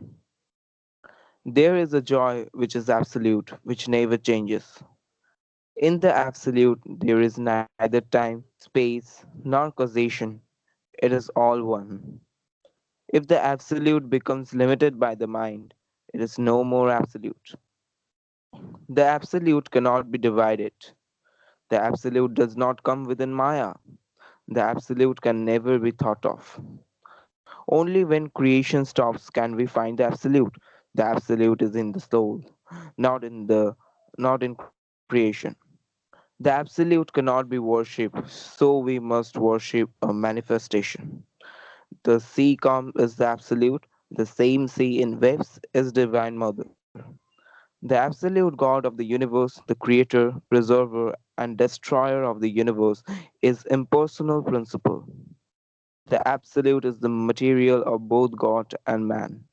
There is a joy which is absolute, which never changes. In the absolute, there is neither time, space, nor causation. It is all one. If the absolute becomes limited by the mind, it is no more absolute. The absolute cannot be divided. The absolute does not come within Maya. The absolute can never be thought of. Only when creation stops can we find the absolute. The absolute is in the soul, not in the not in creation. The absolute cannot be worshipped, so we must worship a manifestation. The sea calm is the absolute, the same sea in waves is Divine Mother. The absolute God of the universe, the creator, preserver, and destroyer of the universe, is impersonal principle. The absolute is the material of both God and man.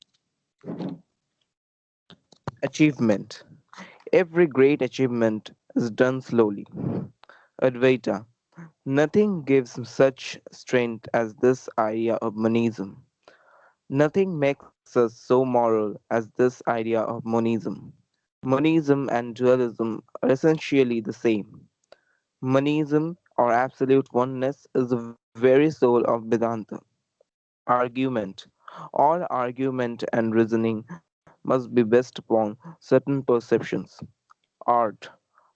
Achievement. Every great achievement is done slowly. Advaita. Nothing gives such strength as this idea of monism. Nothing makes us so moral as this idea of monism. Monism and dualism are essentially the same. Monism, or absolute oneness, is the very soul of Vedanta. Argument. All argument and reasoning must be based upon certain perceptions. Art.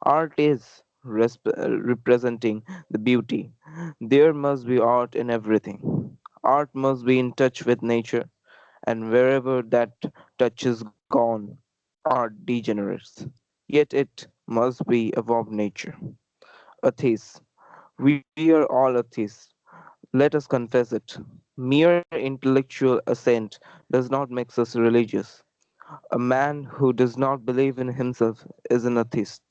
Art is representing the beauty. There must be art in everything. Art must be in touch with nature, and wherever that touch is gone, art degenerates. Yet it must be above nature. Atheists. We are all atheists. Let us confess it. Mere intellectual assent does not make us religious. A man who does not believe in himself is an atheist.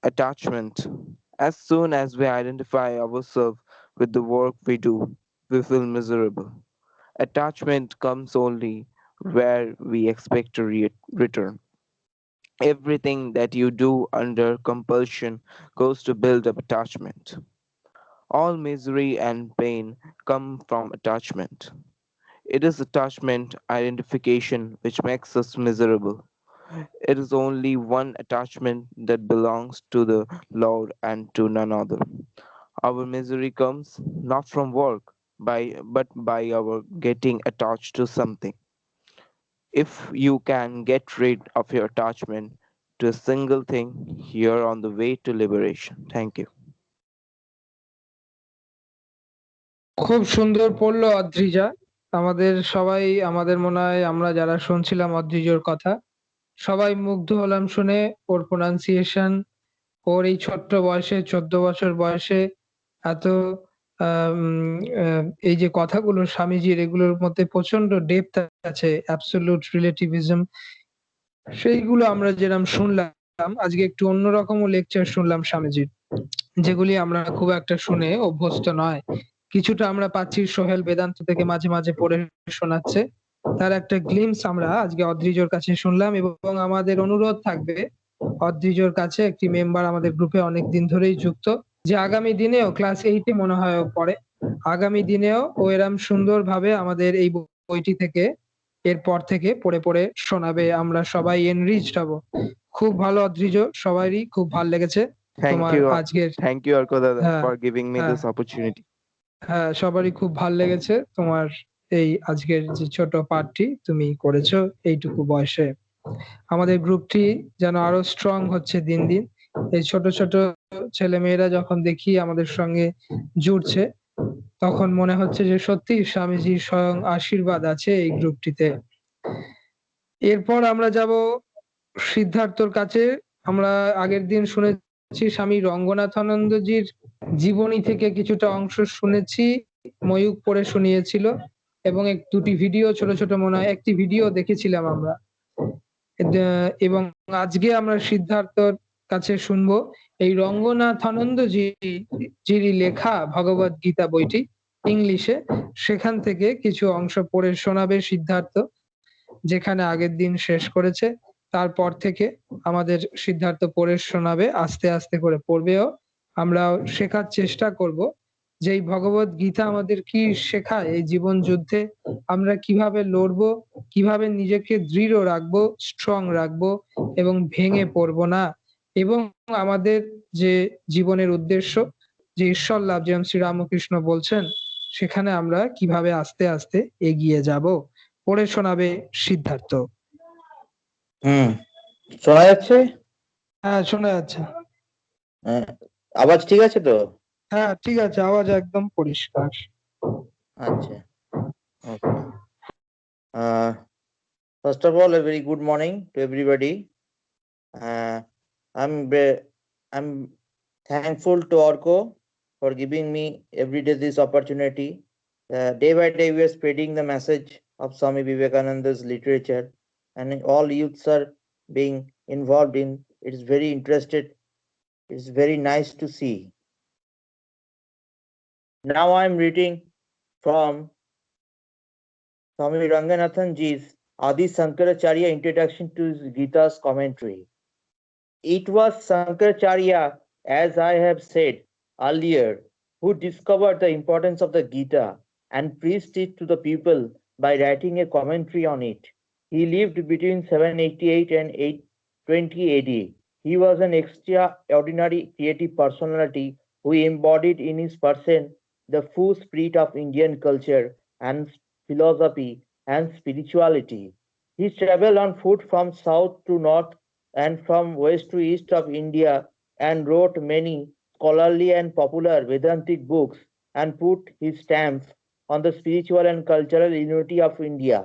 Attachment. As soon as we identify ourselves with the work we do, we feel miserable. Attachment comes only where we expect a return. Everything that you do under compulsion goes to build up attachment. All misery and pain come from attachment. It is attachment identification which makes us miserable. It is only one attachment that belongs to the Lord and to none other. Our misery comes not from work, but by our getting attached to something. If you can get rid of your attachment to a single thing, you're on the way to liberation. Thank you. খুব সুন্দর পড়লো অদ্রিজা। আমাদের সবাই, আমাদের মনে হয় আমরা যারা শুনছিলাম অদ্রিজর কথা, সবাই মুগ্ধ হলাম শুনে। ওর প্রোনাউন্সিয়েশন, ওর এই ছোট্ট বয়সে 14 বছর বয়সে এত এই যে কথাগুলো স্বামীজির, এগুলোর মধ্যে প্রচন্ড ডেপথ আছে, অ্যাবসলিউট রিলেটিভিজম, সেইগুলো আমরা যেরকম শুনলাম। আজকে একটু অন্যরকমও লেকচার শুনলাম স্বামীজির, যেগুলি আমরা খুব একটা শুনে অভ্যস্ত নয়। কিছুটা আমরা পাচ্ছি সোহেল বেদান্ত থেকে মাঝে মাঝে পড়ে শোনাচ্ছে, তার একটা গ্লিমস আমরা আজকে অদ্রিজোর কাছে শুনলাম। এবং আমাদের অনুরোধ থাকবে অদ্রিজোর কাছে, একটি মেম্বার আমাদের গ্রুপে অনেকদিন ধরেই যুক্ত, যে আগামী দিনেও ক্লাস 8-এ মনে হয় ও পড়ে, আগামী দিনেও ও এরম সুন্দরভাবে আমাদের এই বইটি থেকে এরপর থেকে পড়ে পড়ে শোনাবে। আমরা সবাই এনরিচড হব। খুব ভালো অদ্রিজ, সবারই খুব ভালো লেগেছে তোমার আজকের। Thank you, Arka Dada, for giving me হ্যাঁ this opportunity. হ্যাঁ, সবারই খুব ভালো লেগেছে তোমার এই আজকের যে ছোট পাঠটি তুমি করেছো এইটুকু বয়সে। আমাদের গ্রুপটি যেন আরো স্ট্রং হচ্ছে দিন দিন। এই ছোট ছোট ছেলে মেয়েরা যখন দেখি আমাদের সঙ্গে জুড়ছে, তখন মনে হচ্ছে যে সত্যি স্বামীজির স্বয়ং আশীর্বাদ আছে এই গ্রুপটিতে। এরপর আমরা যাব সিদ্ধার্থর কাছে। আমরা আগের দিন শুনেছি স্বামী রঙ্গনাথানন্দজির জীবনী থেকে কিছুটা অংশ শুনেছি, ময়ূক পড়ে শুনিয়েছিল, এবং দুটি ভিডিও, ছোট ছোট মনে হয় একটি ভিডিও দেখেছিলাম আমরা। এবং আজকে আমরা সিদ্ধার্থর কাছে শুনবো এই রঙ্গনাথানন্দজির লেখা ভগবদ গীতা বইটি ইংলিশে, সেখান থেকে কিছু অংশ পড়ে শোনাবে সিদ্ধার্থ, যেখানে আগের দিন শেষ করেছে। তারপর থেকে আমাদের সিদ্ধার্থ পড়ে শোনাবে, আস্তে আস্তে করে পড়বেও। আমরা শেখার চেষ্টা করব যে এই ভগবদ গীতা আমাদের কি শেখায়, এই জীবন যুদ্ধে আমরা কিভাবে লড়বো, কিভাবে নিজেকে দৃঢ় রাখবো, স্ট্রং রাখবো এবং ভেঙে পড়বো না, এবং আমাদের যে জীবনের উদ্দেশ্য যে ঈশ্বর লাভ, যেমন শ্রী রামকৃষ্ণ বলছেন, সেখানে আমরা কিভাবে আস্তে আস্তে এগিয়ে যাব। পড়ে শোনাবে সিদ্ধার্থ। শোনা যাচ্ছে? হ্যাঁ, শোনা যাচ্ছে। আওয়াজ ঠিক আছে তো? হ্যাঁ, ঠিক আছে, আওয়াজ একদম পরিষ্কার। আচ্ছা, ওকে। First of all, a very good morning to everybody. I'm thankful to Arka for giving me every day this opportunity. Day by day, we are spreading the message of Swami Vivekananda's literature, and all youths are being involved in. It is very interested. It's very nice to see. Now I'm reading from Swami Ranganathanji's Adi Sankaracharya introduction to his Gita's commentary. It was Sankaracharya, as I have said earlier, who discovered the importance of the Gita and preached it to the people by writing a commentary on it. He lived between 788 and 820 AD. He was an extraordinary creative personality who embodied in his person the full spirit of Indian culture and philosophy and spirituality. He traveled on foot from south to north and from west to east of India and wrote many scholarly and popular Vedantic books and put his stamp on the spiritual and cultural unity of India.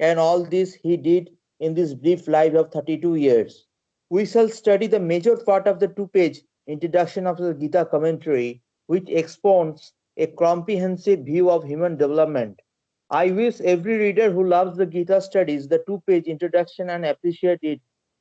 And all this he did in this brief life of 32 years. We shall study the major part of the two-page introduction of the Gita commentary, which expounds a comprehensive view of human development. I wish every reader who loves the Gita studies the two-page introduction and appreciate it,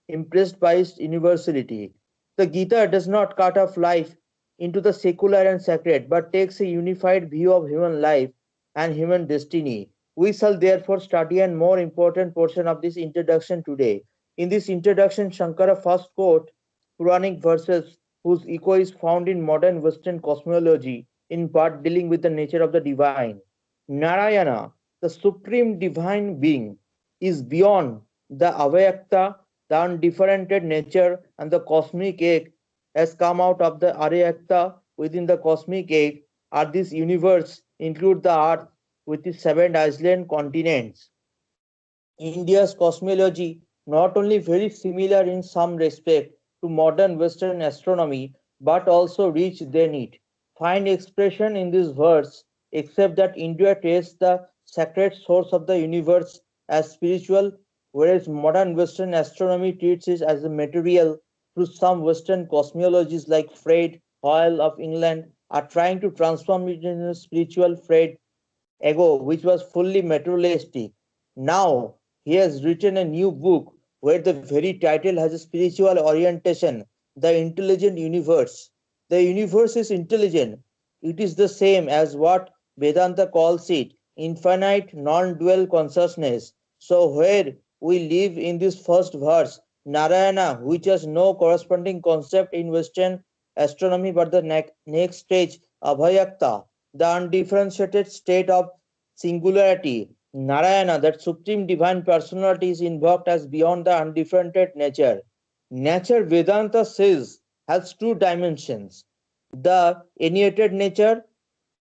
impressed by its universality. The Gita does not cut off life into the secular and sacred, but takes a unified view of human life and human destiny. We shall therefore study a more important portion of this introduction today. In this introduction, Shankara first quote Puranic verses whose echo is found in modern Western cosmology, in part dealing with the nature of the divine. Narayana, the supreme divine being, is beyond the Avyakta, the undifferentiated nature, and the cosmic egg has come out of the Aryakta. Within the cosmic egg are this universe, include the earth with its 7 island continents. India's cosmology not only very similar in some respect to modern Western astronomy, but also rich than it. Find expression in this verse, except that India takes the sacred source of the universe as spiritual, whereas modern Western astronomy treats it as a material. Through some Western cosmologies like Fred Hoyle of England are trying to transform it into a spiritual Fred ego, which was fully materialistic. Now he has written a new book where the very title has a spiritual orientation, The Intelligent Universe. The universe is intelligent. It is the same as what Vedanta calls it, infinite non-dual consciousness. So where we live in this first verse, Narayana, which has no corresponding concept in Western astronomy but the next stage, Abhayakta, the undifferentiated state of singularity. Narayana, that supreme divine personality, is invoked as beyond the undifferentiated nature. Nature, Vedanta says, has two dimensions: the enlightened nature,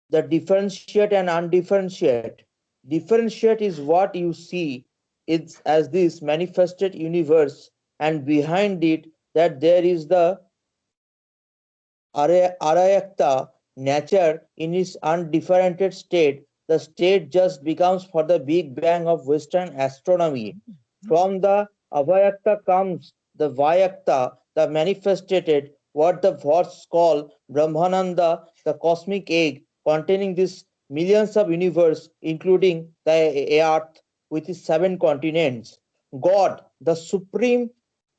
the differentiate and undifferentiate. Differentiate is what you see it as this manifested universe, and behind it that there is the arayakta, nature in its undifferentiated state. The state just becomes for the Big Bang of Western astronomy. From the avayakta comes the vayakta, the manifested, what the Vats call Brahmananda, the cosmic egg containing these millions of universe, including the earth with its 7 continents. God, the supreme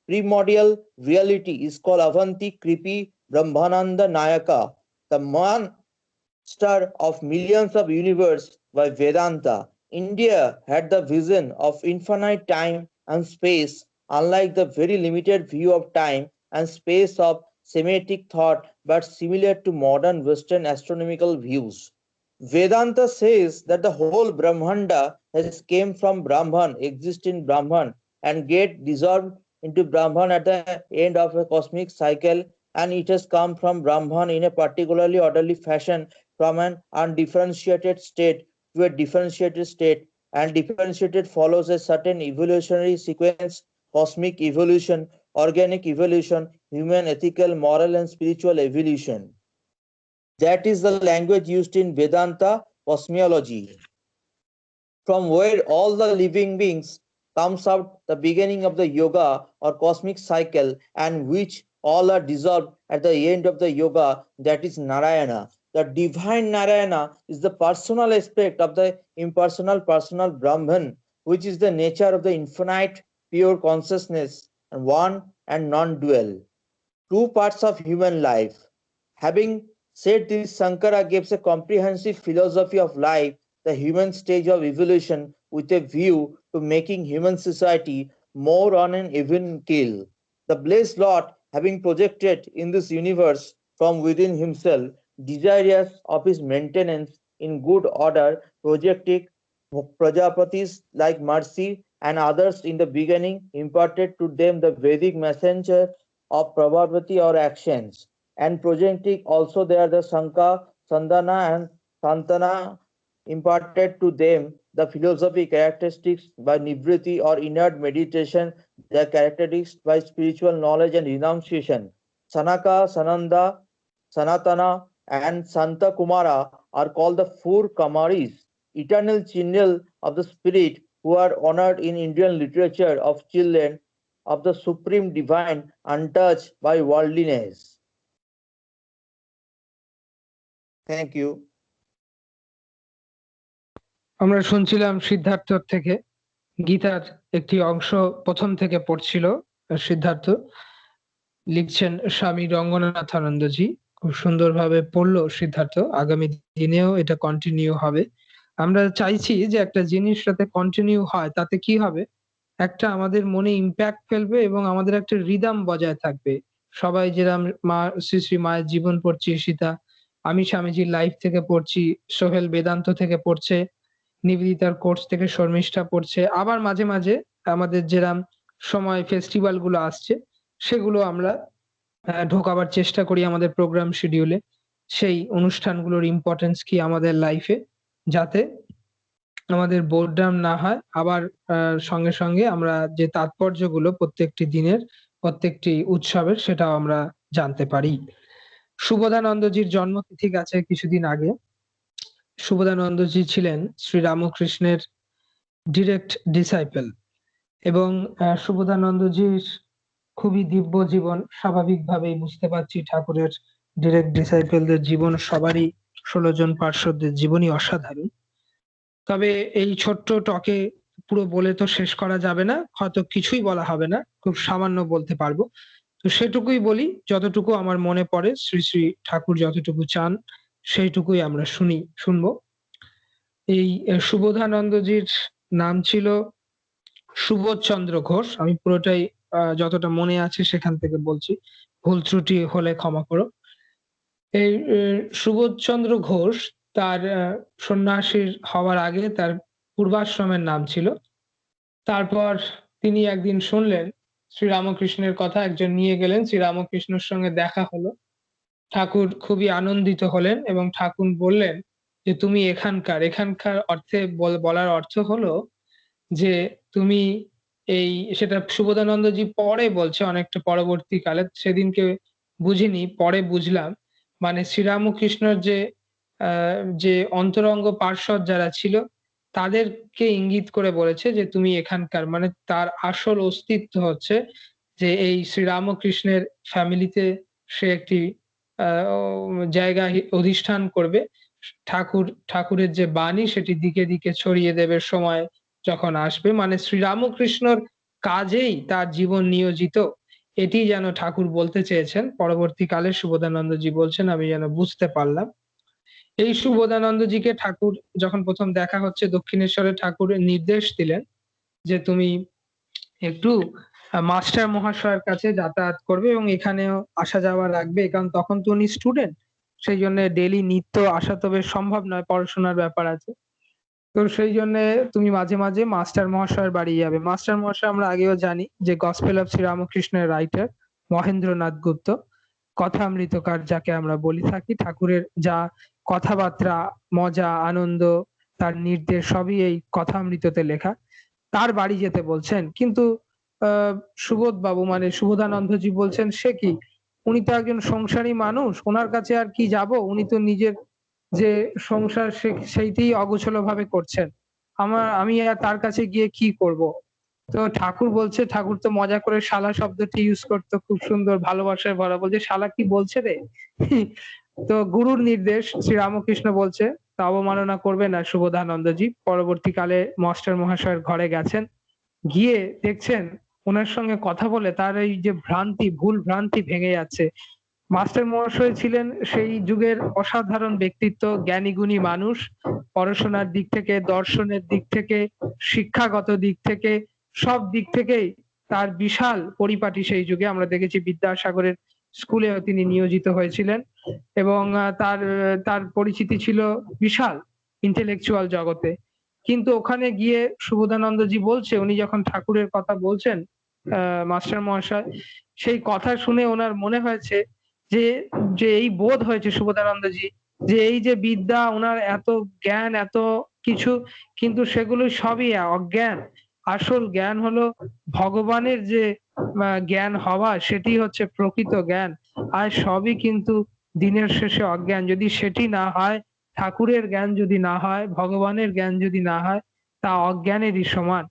primordial reality, is called Avanti Kripi Brahmananda Nayaka, the monster of millions of universe by Vedanta. India had the vision of infinite time and space, unlike the very limited view of time and space of Semitic thought, but similar to modern Western astronomical views. Vedanta says that the whole Brahmanda has came from Brahman, exist in Brahman, and get dissolved into Brahman at the end of a cosmic cycle, and it has come from Brahman in a particularly orderly fashion from an undifferentiated state to a differentiated state, and differentiated follows a certain evolutionary sequence: cosmic evolution, organic evolution, human, ethical, moral, and spiritual evolution. That is the language used in Vedanta cosmology, from where all the living beings comes out the beginning of the yoga or cosmic cycle, and which all are dissolved at the end of the yoga, that is Narayana. The divine Narayana is the personal aspect of the impersonal personal Brahman, which is the nature of the infinite pure consciousness, and one and non-dual. 2 parts of human life. Having said this, Sankara gives a comprehensive philosophy of life, the human stage of evolution, with a view to making human society more on an even keel. The blessed Lord, having projected in this universe from within himself, desirous of his maintenance in good order, projecting Prajapatis like Mercy and others in the beginning, imparted to them the Vedic messenger of probability or actions, and projecting also there the Sanka, Sandana, and Santana, imparted to them the philosophy characteristics by Nivriti or inert meditation, their characteristics by spiritual knowledge and renunciation. Sanaka, Sananda, Sanatana, and Santa Kumara are called the 4 Kamaris, eternal children of the spirit, who are honored in Indian literature of children of the supreme divine, untouched by worldliness. Thank you. আমরা শুনছিলাম সিদ্ধার্থ থেকে গীতার একটি অংশ প্রথম থেকে পড়ছিল সিদ্ধার্থ, লিখছেন স্বামী রঙ্গনাথানন্দজি। খুব সুন্দরভাবে পড়লো সিদ্ধার্থ, আগামী দিনেও এটা কন্টিনিউ হবে। আমরা চাইছি যে একটা জিনিস যাতে কন্টিনিউ হয়, তাতে কি হবে, একটা আমাদের মনে ইম্প্যাক্ট ফেলবে এবং আমাদের একটা রিদম বজায় থাকবে। সবাই যেরকম মা শ্রী শ্রী মায়ের জীবন পড়ছি, ঈশিতা, আমি স্বামীজির লাইফ থেকে পড়ছি, সোহেল বেদান্ত থেকে পড়ছে, নিবেদিতার কোর্স থেকে শর্মিষ্ঠা পড়ছে, আবার মাঝে মাঝে আমাদের যেরাম সময় ফেস্টিভ্যাল গুলো আসছে সেগুলো আমরা ঢোকাবার চেষ্টা করি আমাদের প্রোগ্রাম শিডিউলে। সেই অনুষ্ঠানগুলোর ইম্পর্টেন্স কি আমাদের লাইফে, যাতে আমাদের বোরডাম না হয়, আবার সঙ্গে সঙ্গে আমরা যে তাৎপর্যগুলো প্রত্যেকটি দিনের প্রত্যেকটি উৎসবের সেটাও আমরা জানতে পারি। শুভদানন্দজির জন্মতিথি গেছে কিছুদিন আগে। শুভদানন্দজি ছিলেন শ্রী রামকৃষ্ণের ডিরেক্ট ডিসাইপল, এবং শুভদানন্দজির খুবই দিব্য জীবন। স্বাভাবিকভাবেই বুঝতে পারছি ঠাকুরের ডিরেক্ট ডিসাইপলদের জীবন, সবারই 16 জন পার্শ্বদের জীবনই অসাধারণ। তবে এই ছোট্ট টকে পুরো বলে তো শেষ করা যাবে না, হয়তো কিছুই বলা হবে না, খুব সামান্য বলতে পারবো। তো সেটুকুই বলি, যতটুকু আমার মনে পড়ে, শ্রী শ্রী ঠাকুর যতটুকু চান সেইটুকুই আমরা শুনবো। এই শুভদানন্দজির নাম ছিল সুবোধচন্দ্র ঘোষ। আমি পুরোটাই যতটা মনে আছে সেখান থেকে বলছি, ভুল ত্রুটি হলে ক্ষমা করো। এই সুবোধচন্দ্র ঘোষ তার সন্ন্যাসীর হওয়ার আগে তার পূর্বাশ্রমের নাম ছিল। তারপর তিনি একদিন শুনলেন শ্রীরামকৃষ্ণের কথা, একজন নিয়ে গেলেন, শ্রীরামকৃষ্ণের সঙ্গে দেখা হলো। ঠাকুর খুবই আনন্দিত হলেন এবং ঠাকুর বললেন যে তুমি এখানকার। এখানকার অর্থে বলার অর্থ হলো যে তুমি এই, সেটা সুবোধানন্দজি পরে বলছে অনেকটা পরবর্তীকালে, সেদিনকে বুঝিনি, পরে বুঝলাম। মানে শ্রীরামকৃষ্ণর যে অন্তরঙ্গ পার্ষদ যারা ছিল তাদেরকে ইঙ্গিত করে বলেছে যে তুমি এখানকার, মানে তার আসল অস্তিত্ব হচ্ছে যে এই শ্রীরামকৃষ্ণের ফ্যামিলিতে সে একটি জায়গা অধিষ্ঠান করবে। ঠাকুরের যে বাণী সেটি দিকে দিকে ছড়িয়ে দেবে সময় যখন আসবে। মানে শ্রীরামকৃষ্ণর কাজেই তার জীবন নিয়োজিত, এটি যেন ঠাকুর বলতে চেয়েছেন। পরবর্তীকালে সুবোধানন্দজি বলছেন, আমি যেন বুঝতে পারলাম। এই সুবোধানন্দজিকে ঠাকুর যখন প্রথম দেখা হচ্ছে দক্ষিণেশ্বরে, ঠাকুর নির্দেশ দিলেন যে তুমি একটু মাস্টার মহাশয়ের কাছে যাতায়াত করবে এবং এখানেও আসা যাওয়া রাখবে, কারণ তখন তো উনি স্টুডেন্ট, সেই জন্য ডেলি নিত্য আসা তো বেশ সম্ভব নয়, পড়াশোনার ব্যাপার আছে। তো সেই জন্য তুমি মাঝে মাঝে মাস্টার মহাশয়ের বাড়ি যাবে। মাস্টার মহাশয় আমরা আগেও জানি যে গসপেল অফ শ্রীরামকৃষ্ণের রাইটার মহেন্দ্রনাথ গুপ্ত, কথামৃতকার যাকে আমরা বলি থাকি। ঠাকুরের যা কথাবার্তা, মজা, আনন্দ, তার নির্দেশ সবই এই কথামৃততে লেখা। তার বাড়ি যেতে বলছেন, কিন্তু সুবোধ বাবু মানে সুবোধানন্দজি বলছেন সে কি, উনি তো একজন সংসারী মানুষ, ওনার কাছে আর কি যাব, উনি তো নিজের যে সংসার সেইটাই অগোছালো ভাবে করছেন, আমি আর তার কাছে গিয়ে কি করব। তো ঠাকুর বলছে, ঠাকুর তো মজা করে শালা শব্দটি ইউজ করতো, খুব সুন্দর ভালোবাসায় ভরা, বলছে শালা কি বলছে রে। তো গুরুর নির্দেশ, শ্রীরামকৃষ্ণ বলছে তা অবমাননা করবে না সুবোধানন্দজি। পরবর্তীকালে মাস্টার মহাশয়ের ঘরে গেছেন, গিয়ে দেখছেন ওনার সঙ্গে কথা বলে তার এই যে ভ্রান্তি, ভুল ভ্রান্তি ভেঙে যাচ্ছে। মাস্টার মহাশয় ছিলেন সেই যুগের অসাধারণ ব্যক্তিত্ব, জ্ঞানী গুণী মানুষ, পড়াশোনার দিক থেকে, দর্শনের দিক থেকে, শিক্ষাগত দিক থেকে, সব দিক থেকেই তার বিশাল পরিপাটি। সেই যুগে আমরা দেখেছি বিদ্যাসাগরের স্কুলেও তিনি নিয়োজিত হয়েছিলেন এবং তার পরিচিতি ছিল বিশাল ইন্টেলেকচুয়াল জগতে। কিন্তু ওখানে গিয়ে সুবোধানন্দজি বলছে, উনি যখন ঠাকুরের কথা বলছেন মাস্টার মহাশয়, সেই কথা শুনে ওনার মনে হয়েছে যে যে এই বোধ হয়েছে সুবোধানন্দজি যে এই যে বিদ্যা, ওনার এত জ্ঞান, এত কিছু, কিন্তু সেগুলো সবই অজ্ঞান। আসল জ্ঞান হলো ভগবানের যে জ্ঞান হওয়া, সেটি হচ্ছে প্রকৃত জ্ঞান। আর সবই কিন্তু দিনের শেষে অজ্ঞান। যদি সেটি না হয়, ঠাকুরের জ্ঞান যদি না হয়, ভগবানের জ্ঞান যদি না হয়, তা অজ্ঞানেরই সমান।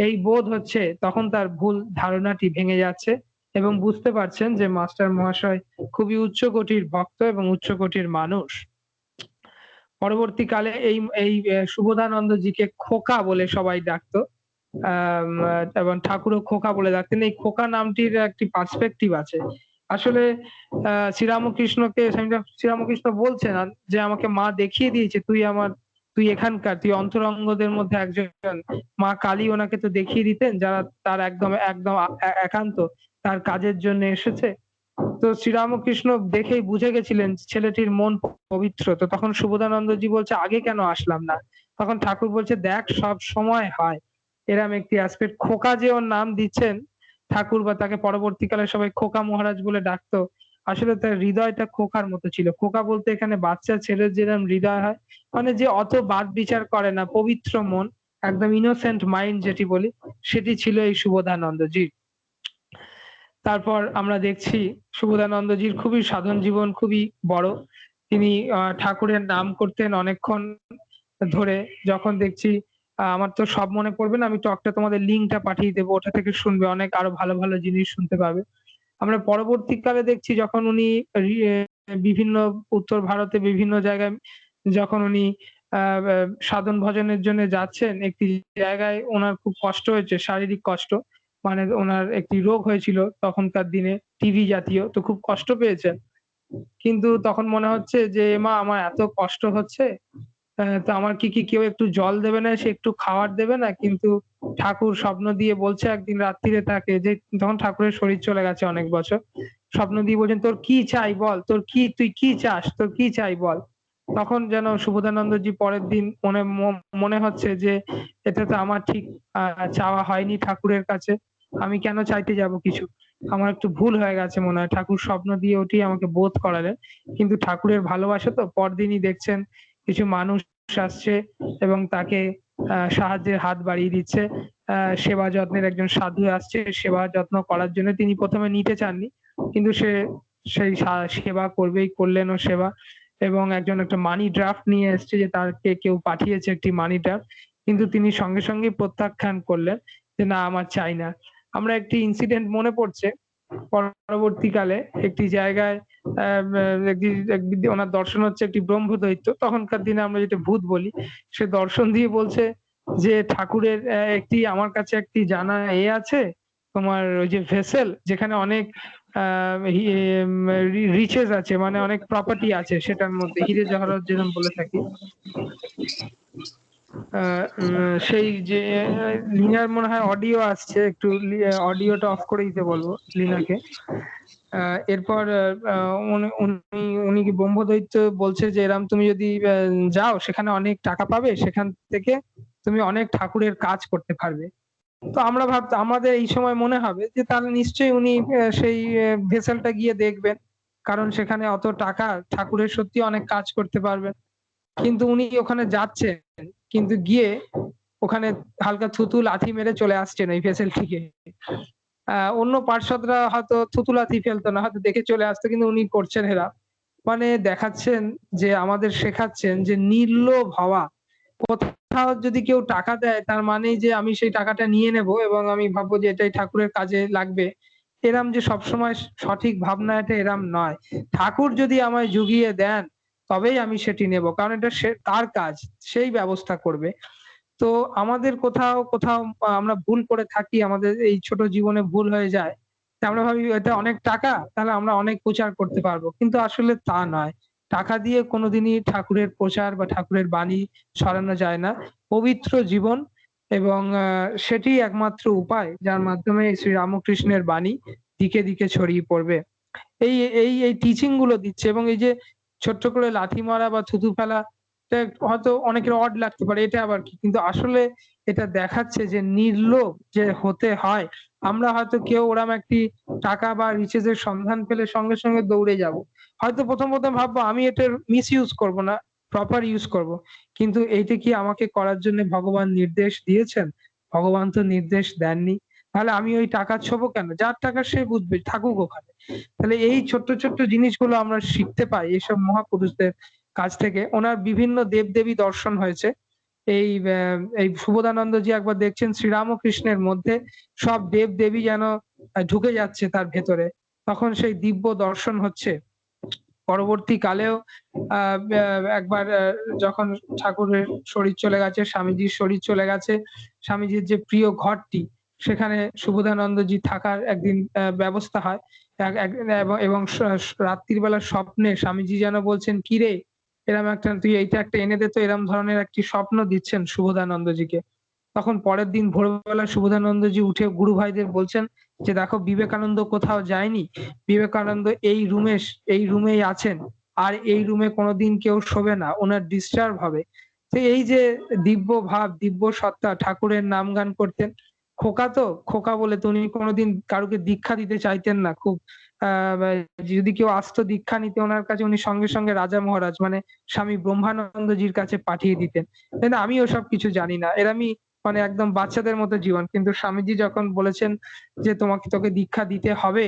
এই বোধ হচ্ছে, তখন তার ভুল ধারণাটি ভেঙে যাচ্ছে এবং বুঝতে পারছেন যে মাস্টার মহাশয় খুবই উচ্চ কোটির ভক্ত এবং উচ্চ কোটির মানুষ। পরবর্তীকালে এই সুবোধানন্দজিকে খোকা বলে সবাই ডাকতো, এবং ঠাকুরও খোকা বলে ডাকতেন। এই খোকা নামটির একটি পার্সপেক্টিভ আছে। আসলে শ্রীরামকৃষ্ণ বলছেন যে আমাকে মা দেখিয়ে দিয়েছে, তুই এখানকার, তুই অন্তরঙ্গদের মধ্যে একজন। মা কালী ওনাকে তো দেখিয়ে দিতেন যারা তার একদম একদম একান্ত তার কাজের জন্য এসেছে। তো শ্রীরামকৃষ্ণ দেখেই বুঝে গেছিলেন ছেলেটির মন পবিত্র। তো তখন সুবোধানন্দজি বলছে আগে কেন আসলাম না। তখন ঠাকুর বলছে দেখ, সব সময় হয় এরম একটি অ্যাসপেক্ট। খোকা যে ওর নাম দিচ্ছেন ঠাকুর, বা তাকে পরবর্তীকালে সবাই খোকা মহারাজ বলে ডাকতো, আসলে তার হৃদয়টা খোকার মতো ছিল। খোকা বলতে এখানে বাচ্চা ছেলের যেরকম হৃদয় হয়, মানে যে অত বাদ বিচার করে না, পবিত্র মন, একদম ইনোসেন্ট মাইন্ড যেটি বলি, সেটি ছিল এই সুবোধানন্দজি। তারপর আমরা দেখছি সুবোধানন্দজির খুবই সাধন জীবন খুবই বড়। তিনি ঠাকুরের নাম করতেন অনেকক্ষণ ধরে। যখন দেখছি, আমার তো সব মনে পড়বে না, আমি টকটা তোমাদের লিঙ্কটা পাঠিয়ে দেবো, ওটা থেকে শুনবে, অনেক আরো ভালো ভালো জিনিস শুনতে পাবে। আমরা পরবর্তীকালে দেখছি যখন উনি বিভিন্ন উত্তর ভারতে বিভিন্ন জায়গায় যখন উনি সাধন ভজনের জন্য যাচ্ছেন, একটি জায়গায় ওনার খুব কষ্ট হয়েছে, শারীরিক কষ্ট, মানে ওনার একটি রোগ হয়েছিল তখনকার দিনে, টিভি জাতীয়, তো খুব কষ্ট পেয়েছেন। কিন্তু তখন মনে হচ্ছে যে মা আমার এত কষ্ট হচ্ছে, তো আমার কি কেউ একটু জল দেবে না, সে একটু খাবার দেবে না। কিন্তু ঠাকুর স্বপ্ন দিয়ে বলছে একদিন রাত্রিরে তাকে, যে তখন ঠাকুরের শরীর চলে গেছে অনেক বছর, স্বপ্ন দিয়ে বলছেন তোর কি চাই বল, তুই কি চাস, তোর কি চাই বল। তখন যেন সুবোধানন্দজি পরের দিন মনে হচ্ছে যে এটা তো আমার ঠিক চাওয়া হয়নি ঠাকুরের কাছে, আমি কেন চাইতে যাব কিছু, আমার একটু ভুল হয়ে গেছে মনে হয়। ঠাকুর স্বপ্ন দিয়ে ওটি আমাকে বোধ করালেন। কিন্তু ঠাকুরের ভালোবাসা তো, পরদিনই দেখছেন কিছু মানুষ আসছে এবং তাকে সাহায্যের হাত বাড়িয়ে দিচ্ছে। সেবা যত্নের একজন সাধু আসছে সেবা যত্ন করার জন্য। তিনি প্রথমে নিতে চাননি, কিন্তু সে সেই সেবা করবেই, করলেনও সেবা। এবং একজন একটা মানি ড্রাফট নিয়ে এসছে যে তাকে কেউ পাঠিয়েছে একটি মানি ড্রাফট, কিন্তু তিনি সঙ্গে সঙ্গে প্রত্যাখ্যান করলেন যে না, আমার চাই না। আমরা একটি ইনসিডেন্ট মনে পড়ছে, পরবর্তীকালে একটি জায়গায় ওনার দর্শন হচ্ছে একটি ব্রহ্মদৈত্য। তখনকার দিনে আমরা যেটা ভূত বলি, সে দর্শন দিয়ে বলছে যে ঠাকুরের একটি আমার কাছে একটি জানা আছে, তোমার ওই যে ভেসেল, যেখানে অনেক রিচেস আছে, মানে অনেক প্রপার্টি আছে, সেটার মধ্যে হিরে জহরত যেরকম বলে থাকি। সেই যে লিনার মনে হয় অডিও আসছে, একটু অডিওটা অফ করে দিতে বলবো লিনাকে। এরপর উনি কি ব্রহ্মদৈত্য বলছে যে এরম তুমি যদি যাও সেখানে অনেক টাকা পাবে, সেখান থেকে তুমি অনেক ঠাকুরের কাজ করতে পারবে। তো আমরা ভাবতাম, আমাদের এই সময় মনে হবে যে তাহলে নিশ্চয়ই উনি সেই ভেসেলটা গিয়ে দেখবেন, কারণ সেখানে অত টাকা, ঠাকুরের সত্যি অনেক কাজ করতে পারবেন। কিন্তু উনি ওখানে যাচ্ছেন, কিন্তু গিয়ে ওখানে হালকা থুতু লাথি মেরে চলে আসছেন ওই ভেসেলটিকে। অন্য পার্ষদরা হয়তো থুতু লাথি ফেলতো না, হয়তো দেখে চলে আসতো, কিন্তু উনি করছেন এরা। মানে দেখাচ্ছেন যে, আমাদের শেখাচ্ছেন যে নির্লোভ হওয়া। কোথাও যদি কেউ টাকা দেয় তার মানেই যে আমি সেই টাকাটা নিয়ে নেব এবং আমি ভাববো যে এটাই ঠাকুরের কাজে লাগবে, এরম যে সবসময় সঠিক ভাবনা, এটা এরম নয়। ঠাকুর যদি আমায় জুগিয়ে দেন তবেই আমি সেটি নেব, কারণ এটা সে তার কাজ, সেই ব্যবস্থা করবে। তো আমাদের কোথাও কোথাও আমরা ভুল করে থাকি, আমাদের এই ছোট জীবনে ভুল হয়ে যায়। আমরা ভাবি এটা অনেক টাকা, তাহলে আমরা অনেক প্রচার করতে পারবো, কিন্তু আসলে তা নয়। টাকা দিয়ে কোনোদিনই ঠাকুরের প্রচার বা ঠাকুরের বাণী ছড়ানো যায় না। পবিত্র জীবন এবং সেটি একমাত্র উপায় যার মাধ্যমে শ্রী রামকৃষ্ণের বাণী দিকে দিকে ছড়িয়ে পড়বে। এই এই এই টিচিং গুলো দিচ্ছে। এবং এই যে ছোট্ট করে লাথি মারা বা থুতু ফেলা, হয়তো অনেকের অড লাগতে পারে, এটা আবার কি, কিন্তু আসলে এটা দেখাচ্ছে যে নির্লোভ যে হতে হয়। আমরা হয়তো কেউ ওরম একটি টাকা বা রিচেস এর সন্ধান পেলে সঙ্গে সঙ্গে দৌড়ে যাব, হয়তো প্রথম প্রথম ভাববো আমি এটার মিস ইউজ করবো না, প্রপার ইউজ করব। কিন্তু এইটা কি আমাকে করার জন্য ভগবান নির্দেশ দিয়েছেন? ভগবান তো নির্দেশ দেননি। তাহলে আমি ওই টাকা ছোবো কেন? যার টাকা সে বুঝবে, থাকুক ওখানে। তাহলে এই ছোট্ট ছোট্ট জিনিসগুলো আমরা শিখতে পাই এইসব মহাপুরুষদের কাছ থেকে। ওনার বিভিন্ন দেবদেবী দর্শন হয়েছে। এই শুভদানন্দজি একবার দেখছেন শ্রীরামকৃষ্ণের মধ্যে সব দেব দেবী যেন ঢুকে যাচ্ছে তার ভেতরে, তখন সেই দিব্য দর্শন হচ্ছে। পরবর্তীকালেও একবার যখন ঠাকুরের শরীর চলে গেছে, স্বামীজির শরীর চলে গেছে, স্বামীজির যে প্রিয় ঘরটি, সেখানে শুভদানন্দজি থাকার একদিন ব্যবস্থা হয়। এবং রাত্রির বেলা স্বপ্নে স্বামীজি যেন বলছেন, কি রে, এরম একটা তুই এইটা একটা এনে দে তো, এরম ধরনের একটি স্বপ্ন দিচ্ছেন শুভদানন্দজিকে। তখন পরের দিন ভোরবেলা শুভদানন্দজি উঠে গুরু ভাইদের বলছেন যে দেখো, বিবেকানন্দ কোথাও যায়নি, বিবেকানন্দ এই রুমেই আছেন, আর এই রুমে কোনোদিন কেউ শোবে না, ওনার ডিস্টার্ব হবে। তো এই যে দিব্য ভাব, দিব্য সত্তা, ঠাকুরের নাম গান করতেন। খোকা বলে তো উনি কোনোদিন কারুকে দীক্ষা দিতে চাইতেন না। খুব যদি কেউ আসতো দীক্ষা নিতে ওনার কাছে, উনি সঙ্গে সঙ্গে রাজা মহারাজ মানে স্বামী ব্রহ্মানন্দজির কাছে পাঠিয়ে দিতেন। কিন্তু আমি ওসব কিছু জানি না, এরমই মানে একদম বাচ্চাদের মতো জীবন। কিন্তু স্বামীজি যখন বলেছেন যে তোকে দীক্ষা দিতে হবে,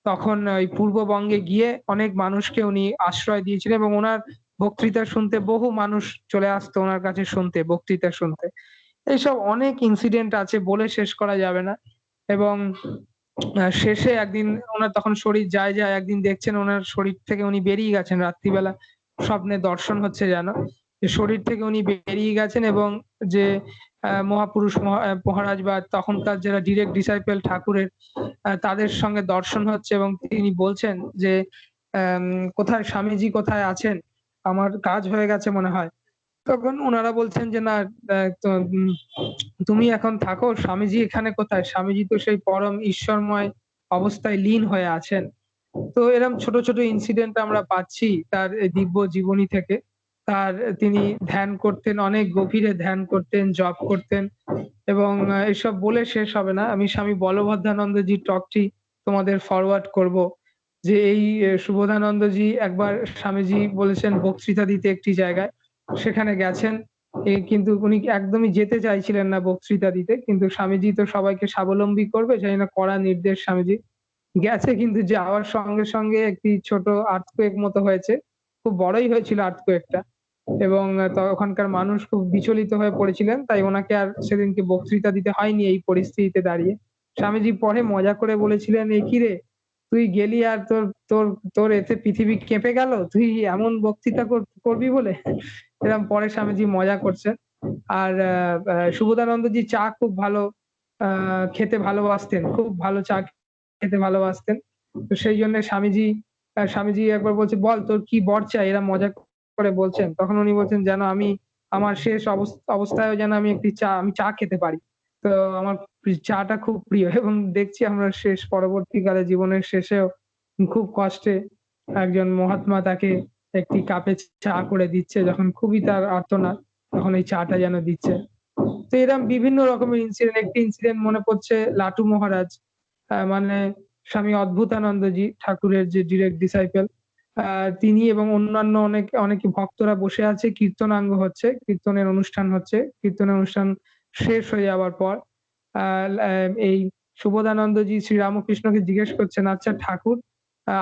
তখন ওই পূর্ববঙ্গে গিয়ে অনেক মানুষকে উনি আশ্রয় দিয়েছিলেন এবং ওনার বক্তৃতা শুনতে বহু মানুষ চলে আসতো ওনার কাছে শুনতে, বক্তৃতা শুনতে। এইসব অনেক ইনসিডেন্ট আছে, বলে শেষ করা যাবে না। এবং শেষে একদিন ওনার তখন শরীর যায় একদিন দেখছেন ওনার শরীর থেকে উনি বেরিয়ে গেছেন, রাত্রিবেলা স্বপ্নে দর্শন হচ্ছে যেন শরীর থেকে উনি বেরিয়ে গেছেন, এবং যে মহাপুরুষ মহারাজ বা তখনকার যারা ডিরেক্ট ডিসাইপল ঠাকুরের, তাদের সঙ্গে দর্শন হচ্ছে। এবং তিনি বলছেন যে কোথায় স্বামীজি, কোথায় আছেন, আমার কাজ হয়ে গেছে মনে হয়। তখন ওনারা বলছেন যে না, তুমি এখন থাকো, স্বামীজি এখানে কোথায়, স্বামীজি তো সেই পরম ঈশ্বরময় অবস্থায় লীন হয়ে আছেন। তো এরকম ছোট ছোট ইনসিডেন্ট আমরা পাচ্ছি তার দিব্য জীবনী থেকে। তিনি ধ্যান করতেন, অনেক গভীরে ধ্যান করতেন, জপ করতেন। এবং এসব বলে শেষ হবে না। আমি স্বামী বলভদ্রানন্দজির টকটি তোমাদের ফরওয়ার্ড করব। যে এই শুভদানন্দজি একবার স্বামীজি বলেছেন বক্তৃতা দিতে একটি জায়গায়, সেখানে গেছেন। কিন্তু উনি একদমই যেতে চাইছিলেন না বক্তৃতা দিতে, কিন্তু স্বামীজি তো সবাইকে স্বাবলম্বী করবে, সেই না কড়া নির্দেশ স্বামীজি। গেছে, কিন্তু যাওয়ার সঙ্গে সঙ্গে একটি ছোট আর্থকোয়েক মতো হয়েছে, খুব বড়ই হয়েছিল আর্থকোয়েকটা, এবং ওখানকার মানুষ খুব বিচলিত হয়ে পড়েছিলেন, তাই ওনাকে আর সেদিনকে বক্তৃতা দিতে হয়নি এই পরিস্থিতিতে দাঁড়িয়ে। স্বামীজি পরে মজা করে বলেছিলেন, এ কি রে, তুই গেলি আর তোর তোর তোর এতে পৃথিবী কেঁপে গেল, তুই এমন বক্তৃতা করবি বলে। এরকম পরে স্বামীজি মজা করছেন। আর শুভদানন্দজি চা খুব ভালো খেতে ভালোবাসতেন, খুব ভালো চা খেতে ভালোবাসতেন। তো সেই জন্য স্বামীজি একবার বলছে, বল তোর কি বর চাই, এরা মজা করে বলছেন। তখন উনি বলছেন, যেন আমি আমার শেষ অবস্থায় যেন আমি চা খেতে পারি। তো আমার চাটা খুব প্রিয়, এবং দেখছি আমরা পরবর্তীকালে জীবনের শেষেও খুব কষ্টে একজন মহাত্মা তাকে একটি কাপে চা করে দিচ্ছে, যখন খুবই তার আর্তনাদ, তখন এই চাটা যেন দিচ্ছে। তো এরকম বিভিন্ন রকমের ইনসিডেন্ট। একটি ইনসিডেন্ট মনে পড়ছে, লাটু মহারাজ, মানে স্বামী অদ্ভুতানন্দজি ঠাকুরের যে ডিরেক্ট ডিসাইপল, তিনি এবং অন্যান্য অনেক ভক্তরা বসে আছে, কীর্তনাঙ্গ হচ্ছে, কীর্তনের অনুষ্ঠান হচ্ছে। কীর্তনের অনুষ্ঠান শেষ হয়ে যাওয়ার পর এই শুভদানন্দজি শ্রী রামকৃষ্ণকে জিজ্ঞেস করছেন, আচ্ছা ঠাকুর,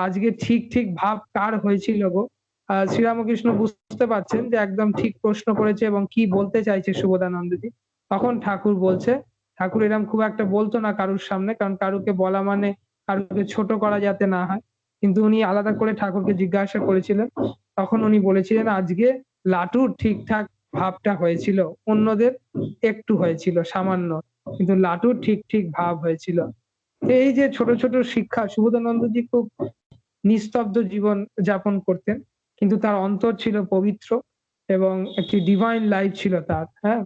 আজকে ঠিক ঠিক ভাব কার হয়েছিল গো? শ্রীরামকৃষ্ণ বুঝতে পারছেন যে একদম ঠিক প্রশ্ন করেছে এবং কি বলতে চাইছে শুভদানন্দজি। তখন ঠাকুর এরকম খুব একটা বলতো না কারুর সামনে, কারণ কারুকে বলা মানে কারুকে ছোট করা যাতে না হয়, কিন্তু উনি আলাদা করে ঠাকুরকে জিজ্ঞাসা করেছিলেন। তখন উনি বলেছিলেন, আজকে লাটুর ঠিকঠাক ভাবটা হয়েছিল, অন্যদের একটু হয়েছিল সামান্য, কিন্তু লাটুর ঠিক ঠিক ভাব হয়েছিল। এই যে ছোট ছোট শিক্ষা, শুভদানন্দজি খুব নিস্তব্ধ জীবন যাপন করতেন, কিন্তু তার অন্তর ছিল পবিত্র এবং একটি ডিভাইন লাইফ ছিল তার। হ্যাঁ,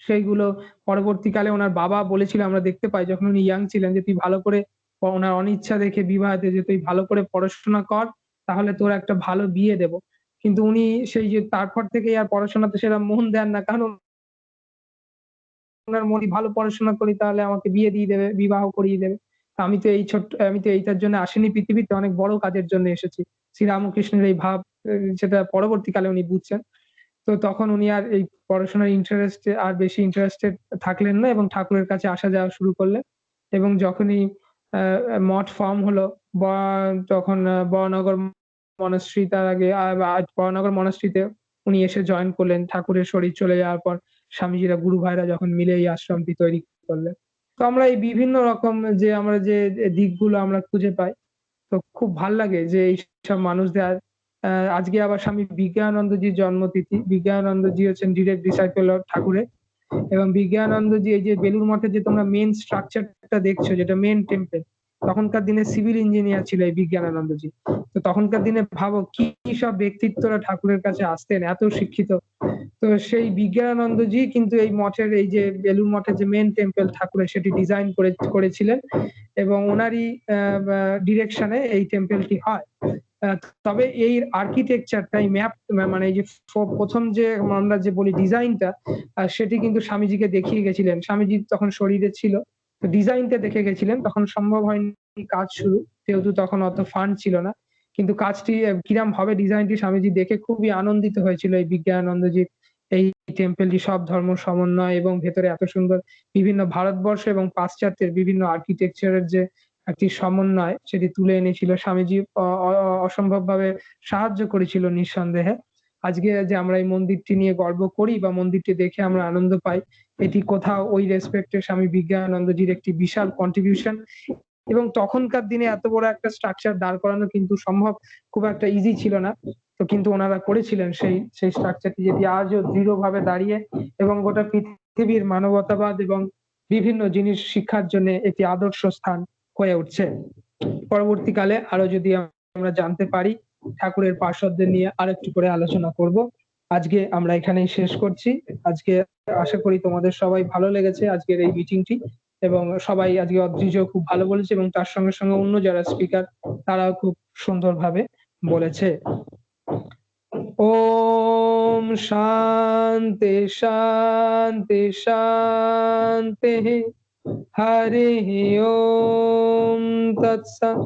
সেইগুলো পরবর্তীকালে ওনার বাবা বলেছিল, আমরা দেখতে পাই যখন উনি ইয়াং ছিলেন, যে তুই ভালো করে, ওনার অনিচ্ছা দেখে বিবাহতে, যে তুই ভালো করে পড়াশোনা কর, তাহলে তোর একটা ভালো বিয়ে দেব। কিন্তু উনি সেই যে তারপর থেকে আর পড়াশোনাতে সেটা মন দেন না, কারণ ওনার মনে ভালো পড়াশোনা করি তাহলে আমাকে বিয়ে দিয়ে দেবে, বিবাহ করিয়ে দেবে। আমি তো এইটার জন্য আসিনি পৃথিবীতে, অনেক বড় কাজের জন্য এসেছি। শ্রীরামকৃষ্ণের এই ভাব, সেটা পরবর্তীকালে উনি বুঝছেন। তো তখন উনি আর এই পড়াশোনার আর বেশি ইন্টারেস্টেড থাকলেন না, এবং ঠাকুরের কাছে আসা যাওয়া শুরু করলেন। এবং যখনই মঠ ফর্ম হলো, তখন বড়নগর মনাস্ট্রি, তার আগে বড়নগর মনাস্ট্রিতে উনি এসে জয়েন করলেন। ঠাকুরের শরীর চলে যাওয়ার পর স্বামীজিরা, গুরু ভাইরা যখন মিলে এই আশ্রমটি তৈরি করলেন। তো আমরা এই বিভিন্ন রকম আমরা যে দিকগুলো আমরা খুঁজে পাই, তো খুব ভাল লাগে যে এইসব মানুষদের। আজকে আবার স্বামী বিজ্ঞানানন্দজির জন্মতিথি। বিজ্ঞানানন্দজি হচ্ছেন ডিরেক্ট ডিসাইপল অফ ঠাকুরের, এবং বিজ্ঞানানন্দজি এই যে বেলুড় মঠে যে তোমরা মেন স্ট্রাকচারটা দেখছো, যেটা মেন টেম্পল, তখনকার দিনে সিভিল ইঞ্জিনিয়ার ছিল এই বিজ্ঞানানন্দজি। তো তখনকার দিনে ভাবো কি সব ব্যক্তিত্বরা ঠাকুরের কাছে আসতেন, এত শিক্ষিত। তো সেই বিজ্ঞানানন্দজি কিন্তু এই মঠের, এই যে বেলুড় মঠের যে মেন টেম্পল ঠাকুরের, সেটি ডিজাইন করেছিলেন, এবং ওনারই ডিরেকশনে এই টেম্পলটি হয়। তবে এই আর্কিটেকচারটা, এই ম্যাপ, মানে এই যে প্রথম যে আমরা যে বলি ডিজাইনটা, সেটি কিন্তু স্বামীজিকে দেখিয়ে গেছিলেন। স্বামীজি তখন শরীরে ছিল, তো ডিজাইনটা দেখে গেছিলেন, তখন সম্ভব হয়নি কাজ শুরু, যেহেতু তখন অত ফান্ড ছিল না। কিন্তু কাজটি কিরম হবে, ডিজাইনটি স্বামীজি দেখে খুবই আনন্দিত হয়েছিল। এই বিজ্ঞানানন্দজির এই টেম্পলটি সব ধর্ম সমন্বয়, এবং ভেতরে এত সুন্দর বিভিন্ন ভারতবর্ষ এবং পাশ্চাত্যের বিভিন্ন আর্কিটেকচারের যে একটি সমন্বয়, সেটি তুলে এনেছিল স্বামীজি। অসম্ভব ভাবে সাহায্য করেছিল নিঃসন্দেহে। আজকে যে আমরা এই মন্দিরটি নিয়ে গর্ব করি বা মন্দিরটি দেখে আমরা আনন্দ পাই, এটি কোথাও ওই রেসপেক্টে স্বামী বিজ্ঞানানন্দজির একটি বিশাল কন্ট্রিবিউশন। এবং তখনকার দিনে এত বড় একটা স্ট্রাকচার দাঁড় করানো কিন্তু সম্ভব খুব একটা ইজি ছিল না, তো কিন্তু ওনারা করেছিলেন সেই স্ট্রাকচারটি, যেটি আজও দৃঢ়ভাবে দাঁড়িয়ে এবং গোটা পৃথিবীর মানবতাবাদ এবং বিভিন্ন জিনিস শিক্ষার জন্য একটি আদর্শ স্থান হয়ে উঠছে। পরবর্তীকালে আরো যদি আমরা জানতে পারি, ঠাকুরের পার্শ্বদের নিয়ে আরেকটু করে আলোচনা করব। আজকে আমরা এখানেই শেষ করছি। আজকে আশা করি তোমাদের সবাই ভালো লেগেছে আজকের এই মিটিংটি, এবং সবাই আজকে অদ্রিজ খুব ভালো বলেছে, এবং তার সঙ্গে সঙ্গে অন্য যারা স্পিকার তারাও খুব সুন্দরভাবে বলেছে। ওম শান্তি শান্তি শান্তি। হরি ওম তৎসৎ।